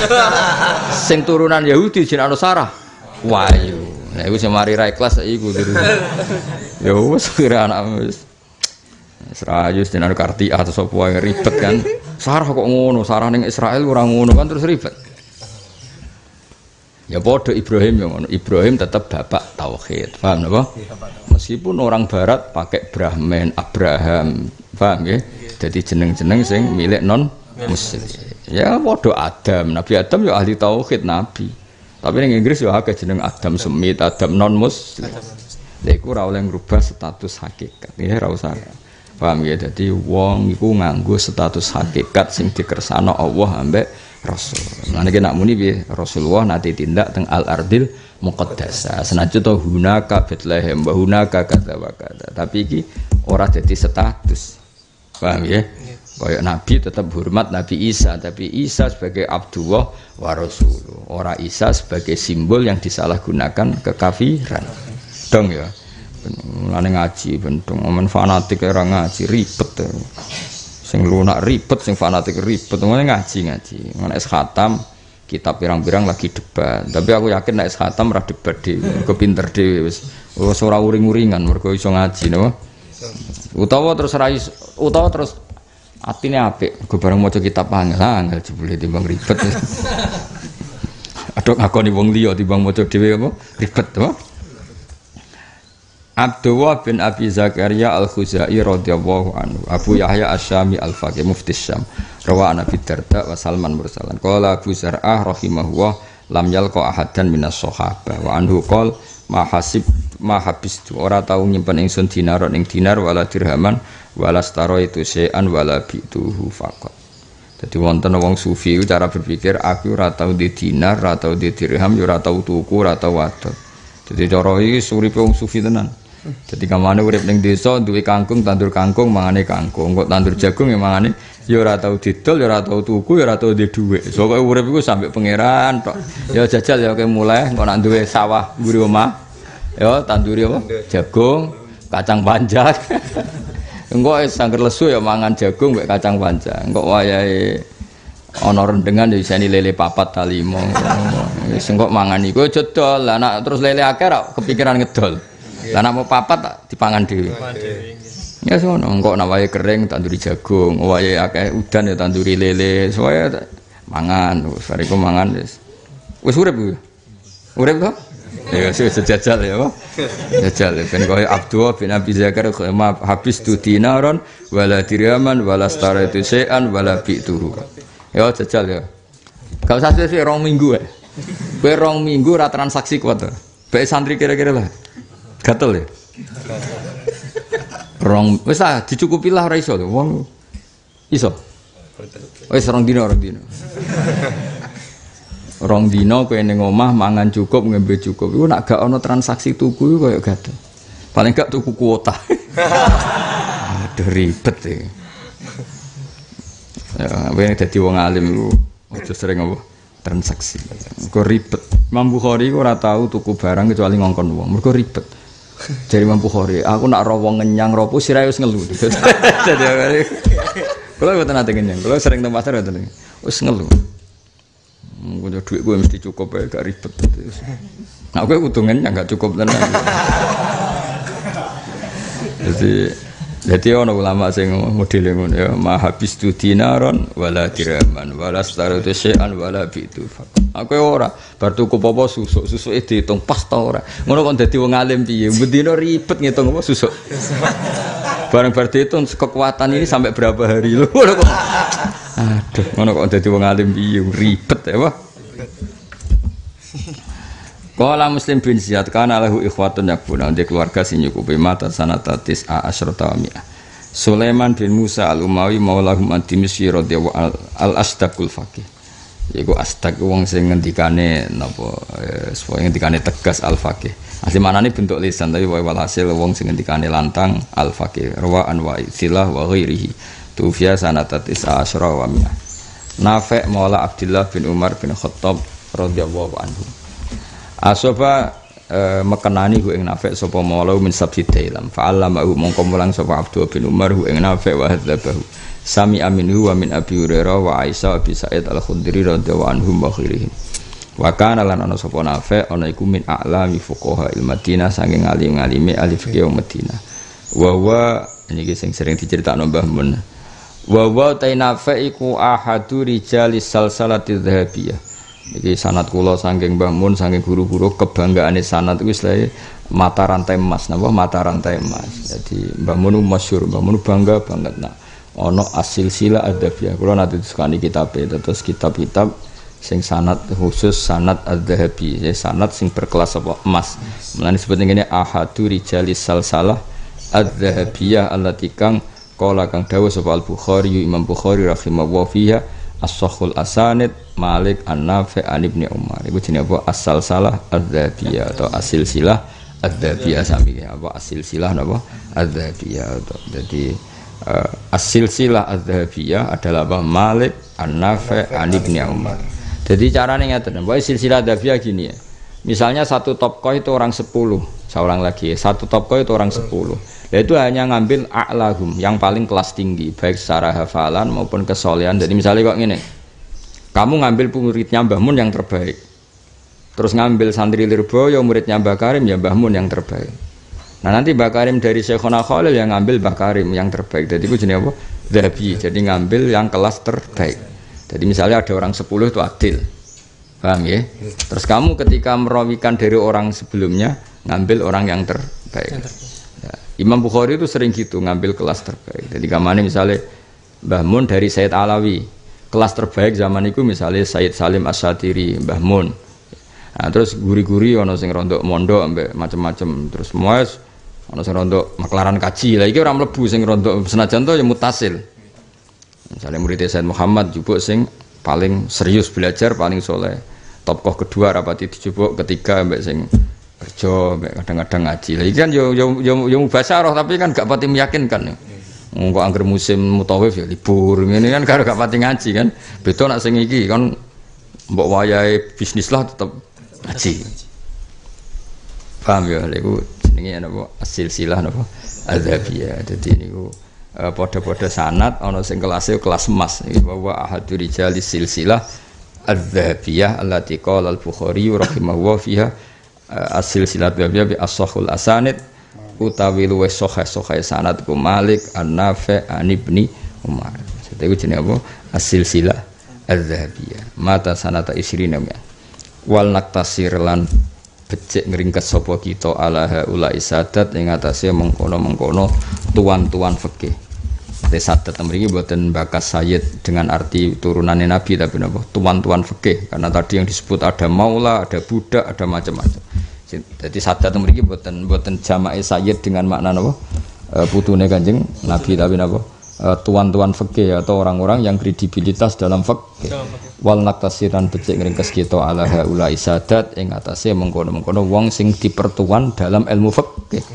Sing turunan Yahudi jenenge Sarah Wahyu. Nah iku sing mari ra ikhlas iku terus. Ya wis kira anak wis. Serayu jenenge Kartia atau sapa wae ribet kan. Sarah kok ngono, Sarah ning Israel ora ngono kan terus ribet. Ya padha Ibrahim yang ngono. Ibrahim tetap bapak tauhid. Paham napa? Meskipun orang barat pakai Brahman, Abraham. Paham ya? Jadi jeneng-jeneng sing milik non muslim. Ya padha Adam, Nabi Adam ya ahli tauhid nabi. Tapi ning Inggris ya akeh jeneng Adam Semit, Adam non muslim. Lha iku ora oleh ngrubah status hakikat. Ya ora usah. Paham ya? Dadi wong iku nganggo status hakikat sing dikersano Allah ambek Rasul. Lan iki nak muni piye? Rasulullah nate tindak teng al-ardil muqaddasah. Senajan to hunaka Bethlehem, hunaka kata wa kata. Tapi iki ora dadi status. Paham ya? Kayak Nabi tetap hormat Nabi Isa, tapi Isa sebagai Abdullah wa Rasuluh. Ora Isa sebagai simbol yang disalahgunakan kekafiran. Dong ya. Mulane ngaji bentong omen fanatik ora ngaji ribet. Sing lunak ribet, sing fanatik ribet. Ngene ngaji. Ngono es khatam kitab pirang-pirang lagi debat. Tapi aku yakin nek es khatam ora debat dhewe, kepinter dhewe wis ora uring-uringan mergo iso ngaji napa. Utawa terus atine apik go bareng maca kitab angel jebule timbang ribet. Aduk ngakoni wong liya timbang maca dhewe apa ribet to. Abdullah bin Abi Zakaria Al-Khuzai radhiyallahu anhu, Abu Yahya Asy-Syami Al-Faqih mufti Syam, rawa Nabi Darda wa Salman mursalan. Qala Abu Zar'ah rahimahullah lam yalqa ahadan minas sahabah wa anhu qol ma habistu ora tau nyimpen ingsun dinar ning dinar wala dirhaman wala staro itu sean wala bituhu faqat. Dadi wonten wong sufi iku cara berpikir aku ora tau di dinar, ora tau di dirham, ora tau tuku, ora tau wadon. Dadi cara iki uripe wong sufi tenan. Dadi kamane urip ning desa duwe kangkung, tandur kangkung mangane kangkung, kok tandur jagung ya mangane ya ora tau didol, ya ora tau tuku, ya ora tau di dhuwit. Pokoke urip iku sampe pangeran tok. Ya jajal ya kowe mulai kok nak duwe sawah mburi omah. Ya tanduri apa? Jagung, kacang panjang. Engko wis sangger lesu ya mangan jagung mek kacang panjang. Engko wayahe ana rendengan ya isine lele papat ta 5. Wis engko mangan iku aja dol. Lah nek terus lele akeh ra kepikiran ngedol. Lah nek mau papat dipangan dhewe. Ya sono engko nek wayahe kering tanduri jagung, wayahe akeh udan ya tanduri lele. Soale mangan, wis bariku mangan wis. Wis urip ku. Urip to? Ya jajal ya apa? Jajal ben koyo Abdullah bin Abi Zakar habis tu dinaron wala dirhaman wala staraitu syai'an wala bi'tuhu. Ya jajal ya. Gak usah sih 2 minggu ya. Kowe 2 minggu ra transaksi kuat to. Bae santri kira-kira lah. Gatel ya. Wis ah dicukupi lah ora iso to. Wong iso. Wis 2 dina. 2 dina kowe ning omah mangan cukup, ngombe cukup. Iku nek gak ana transaksi tuku iku koyo gatel. Paling gak tuku kuota. Aduh ribet e. Ya, ben dadi wong alim iku aja sering apa transaksi. Kok ribet. Imam Bukhari kok ora tau tuku barang kecuali ngongkon wong. Mergo ribet. Jadi Imam Bukhari, aku nak ro wong ngenyang ropo sirahe wis ngelu. Jadi kalau mboten nate ngenyang, kalau sering teng pasar mboten. Wis ngelu. Punya duit gue mesti cukup ya, gak ribet. Nah gue untungnya gak cukup tenan. Jadi orang ulama sing model ngono ya, ma habis tu dinaron wala dirhaman wala staratu syai'an wala bi'tu. Aku ora bar tuku apa susuk diitung pas ta ora. Ngono kok dadi wong alim piye? Bendina ribet ngitung apa susuk. Barang bar diitung kekuatan ini sampai berapa hari lho. Aduh, ngono kok dadi wong alim piye ribet ya, Pak. Qala Muslim bin Ziyad kana lahu ikhwatun yakbuna di keluarga sing nyukupi mata sanatatis asyrata wa mi'ah. Sulaiman bin Musa al-Umawi maulahum ad-Dimashqi radhiyallahu al-Asdaqul faqih. Iku Asdaq wong sing ngendikane napa supaya ngendikane tegas al-faqih. Asli manane bentuk lisan tapi walhasil wong sing ngendikane lantang al-faqih. Rawaan wa silah wa ghairihi. Tufiya sanatatis asyra wa mi'ah. Nafi' maula Abdullah bin Umar bin Khattab radhiyallahu anhu. Asoba mekenani hu ing Nafi' sapa maula min sabdailam fa'allamahu mongko mulang sapa Abdullah bin Umar hu ing Nafi' wa hadzabahu sami aminhu wa min Abi Hurairah wa Aisyah Abi Sa'id Al-Khudri radhiyallahu anhum wa khairihim wa kana lan ana sapa Nafi' ana iku min a'lami fuqaha il-Madinah saking alim-alime ahli fikih Madinah wa huwa niki sing sering diceritakno Mbah Mun wa wa Nafi' iku ahadu rijalis salsalati dhahabiyah. Iki sanad kula saking Mbah Mun saking guru-guru kebanggaane sanad wis lae mata rantai emas napa mata rantai emas. Jadi Mbah Mun masyhur, Mbah Mun bangga banget nak ana asil-sila adabiyah. Kula nate disukani kitabe terus kitab-kitab sing sanad khusus sanad adzahabi, sanad sing berkelas apa emas. Mulane disebut ngene ahadu rijalis salsalah adzahabiyah allati kang qala kang dawuh sapa Al-Bukhari Imam Bukhari rahimahullah fiha as-sahhul asanid Malik an-Nafi' an Ibnu Umar. Iku jenenge apa? As-salsalah adz-dzhabiyah atau as-silsilah adz-dzhabiyah sami apa as-silsilah napa? Adz-dzhabiyah. Jadi as-silsilah adz-dzhabiyah adalah apa? Malik an-Nafi' an Ibnu Umar. Jadi carane ngeten, wae silsilah adz-dzhabiyah gini ya. Misalnya satu topkoh itu orang 10, saya ulang lagi, satu topkoh itu orang 10. Nah, itu hanya ngambil a'lahum, yang paling kelas tinggi, baik secara hafalan maupun kesolehan. Jadi misalnya kok gini, kamu ngambil muridnya Mbah Mun yang terbaik, terus ngambil santri Lirboyo muridnya Mbah Karim ya Mbah Mun yang terbaik. Nah nanti Mbah Karim dari Syekhona Khalil yang ngambil Mbah Karim yang terbaik. Jadi itu jenis apa? Dzahabi, jadi ngambil yang kelas terbaik. Jadi misalnya ada orang 10 itu adil. Paham ya? Terus kamu ketika merawikan dari orang sebelumnya ngambil orang yang terbaik. Ya, Imam Bukhari itu sering gitu ngambil kelas terbaik. Jadi kamane misalnya Mbah Mun dari Sayyid Alawi, kelas terbaik zaman itu misalnya Sayyid Salim As-Satiri, Mbah Mun. Nah, terus guri-guri ono sing rondok mondok ambek macam-macam. Terus semua ono sing rondok maklaran kaji. Lah iki ora mlebu sing rondok senajan to ya mutasil. Misalnya murid Sayyid Muhammad jupuk sing paling serius belajar, paling soleh. Tokoh kedua rapati dijupuk, ketiga mbek sing kerja, mbek kadang-kadang ngaji. Lah iki kan yo mubasyarah tapi kan gak pati meyakinkan. Engko angger musim mutawif ya libur ngene kan karo gak pati ngaji kan. Beda nek sing iki kan mbok wayahe bisnis lah tetep ngaji. Paham ya lha iku jenenge napa silsilah napa adzhabiyah. Dadi niku padha-padha sanad ana sing kelasé kelas emas iki wa ahadu rijalis silsilah adzhabiyah allati qala al-Bukhari rahimahullah fiha as-silsilah adzhabiyah bi as-sahhul asanid utawi luwih sahih sanad ku Malik an-Nafi' an Ibni Umar. Itu jenenge apa? As-silsilah adzhabiyah. Mata sanata isrina wal naktasir lan becik ngringkes sapa kita ala haula isadat ing atase mengkono-mengkono tuan-tuan fikih. Sadat mriki mboten bakas sayyid dengan arti turunannya Nabi tapi napa tuan-tuan fikih karena tadi yang disebut ada maula, ada budak, ada macam-macam. Jadi sadat mriki mboten jamae sayyid dengan makna napa putune Kanjeng Nabi tapi napa tuan-tuan fikih atau orang-orang yang kredibilitas dalam fikih. Wal naktasiran becik ngringkes kita ala haula isadat ing atase mengkono-mengkono wong sing dipertuan dalam ilmu fikih.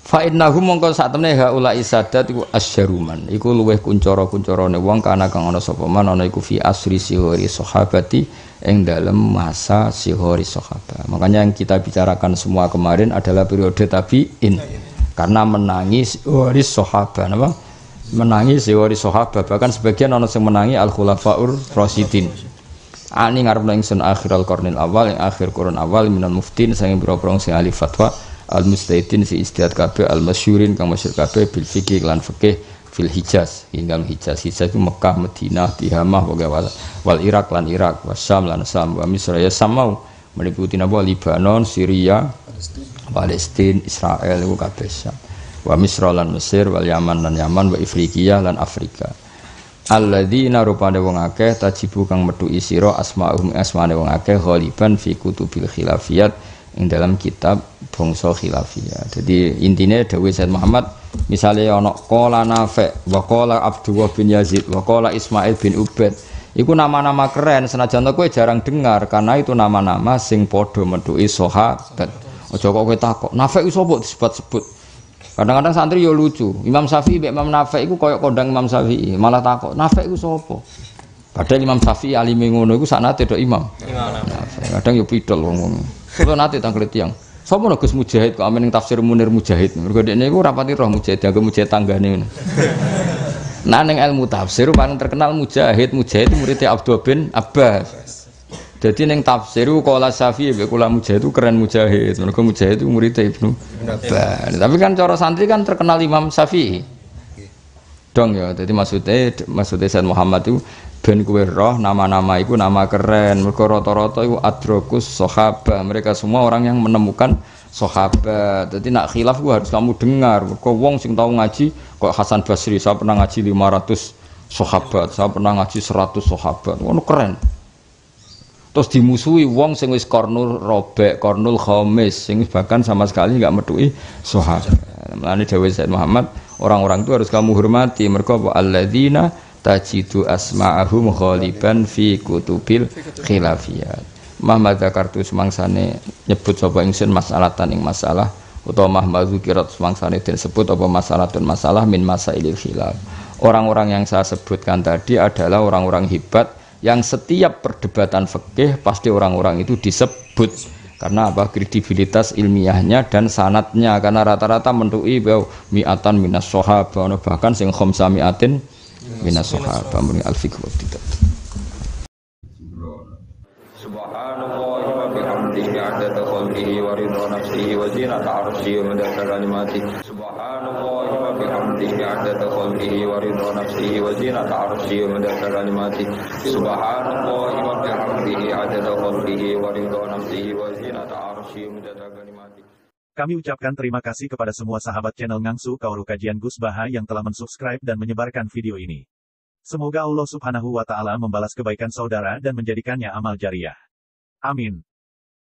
Fa innahu mongko sak temene haula isadat iku asyaruman iku luweh kuncara-kuncarane wong kana kang ana sapa man ana iku fi asri sihori sahabati ing dalem masa sihori sahabat. Makanya yang kita bicarakan semua kemarin adalah periode tabi'in karena menangi sihori sahabat apa? Menangi sihori sahabat bahkan sebagian ana sing menangi al khulafaur rasyidin. Ani ngarepno ingsun akhiral qarnil awal ing akhir kurun awal minal muftin saking pira-pira sing ahli fatwa al mustaidin si istihad kabeh al masyhurin kang masyhur kabeh bil fikih lan fikih fil Hijaz hingga Hijaz itu Mekah Madinah Tihamah wal Irak lan Irak wasam lan Sam wa Misra ya samau meliputi napa Libanon Syria Palestina Israel iku kabeh Sam wa Misra lan Mesir wal Yaman lan Yaman wa Afrika lan Afrika alladzina rupane wong akeh tajibu kang metuki sira asma'uhum asmane wong akeh ghaliban fi kutubil khilafiyat ing dalam kitab bangsa khilafiyah. Jadi intinya dawuh Said Muhammad misalnya ana qala Nafi' wa qala Abdullah bin Yazid wa qala Ismail bin Ubaid iku nama-nama keren senajan kowe jarang dengar karena itu nama-nama sing padha metuki sahabat. Aja kok kowe takok Nafi' iku sapa disebut-sebut. Kadang-kadang santri yo lucu. Imam Syafi'i mbek Imam Nafi' iku koyo kondang Imam Syafi'i, malah takok Nafi' iku sapa. Padahal Imam Syafi'i alime ngono iku saknate tok Imam. Nafi'. Kadang yo pidol wong-wong. Kalau nanti tangklet yang, sopo Gus Mujahid kok amen tafsir Munir Mujahid. Mergo dekne iku rapati roh Mujahid, aku Mujahid tanggane ngono. Nah ning ilmu tafsir paling terkenal Mujahid muridnya Abdul bin Abbas. Jadi ning tafsir qala Syafi'i mek kula Mujahid itu keren Mujahid. Mergo Mujahid itu muridnya Ibnu Abbas. Tapi kan cara santri kan terkenal Imam Syafi'i. Dong ya, jadi maksudnya Said Muhammad itu ben kuwe roh nama-nama itu nama keren. Mergo rata-rata iku adrokus sahabat. Mereka semua orang yang menemukan sahabat. Jadi nak khilaf gua harus kamu dengar. Mergo wong sing tau ngaji kok Hasan Basri, saya pernah ngaji 500 sahabat, saya pernah ngaji 100 sahabat. Ngono keren. Terus dimusuhi wong sing wis qarnul robek, qarnul khamis, sing bahkan sama sekali enggak metuki sahabat. Mulane dawuh Said Muhammad, orang-orang itu harus kamu hormati. Mergo alladzina tajidu asma'ahum ghaliban fi kutubil khilafiyat. Muhammad zakartu semangsane nyebut sapa ingsun masalatan ing masalah utawa mahmadzu kirat semangsane disebut apa masalatun masalah min masailil khilaf. Orang-orang yang saya sebutkan tadi adalah orang-orang hebat yang setiap perdebatan fikih pasti orang-orang itu disebut karena apa kredibilitas ilmiahnya dan sanadnya karena rata-rata mentuki mi'atan minas sahabah bahkan sing khamsa mi'atin minas sahabah muni al-fiqh wa tidak. Subhanallah wa bihamdihi 'adada khalqihi wa ridha nafsihi wa zinata 'arsyihi wa midada kalimatihi. Subhanallah wa bihamdihi 'adada khalqihi wa ridha nafsihi wa zinata 'arsyihi wa midada kalimatihi. Subhanallah wa bihamdihi 'adada khalqihi wa ridha nafsihi wa zinata 'arsyihi wa midada kalimatihi. Kami ucapkan terima kasih kepada semua sahabat channel Ngangsu Kaoru Kajian Gus Baha yang telah mensubscribe dan menyebarkan video ini. Semoga Allah Subhanahu wa Ta'ala membalas kebaikan saudara dan menjadikannya amal jariah. Amin.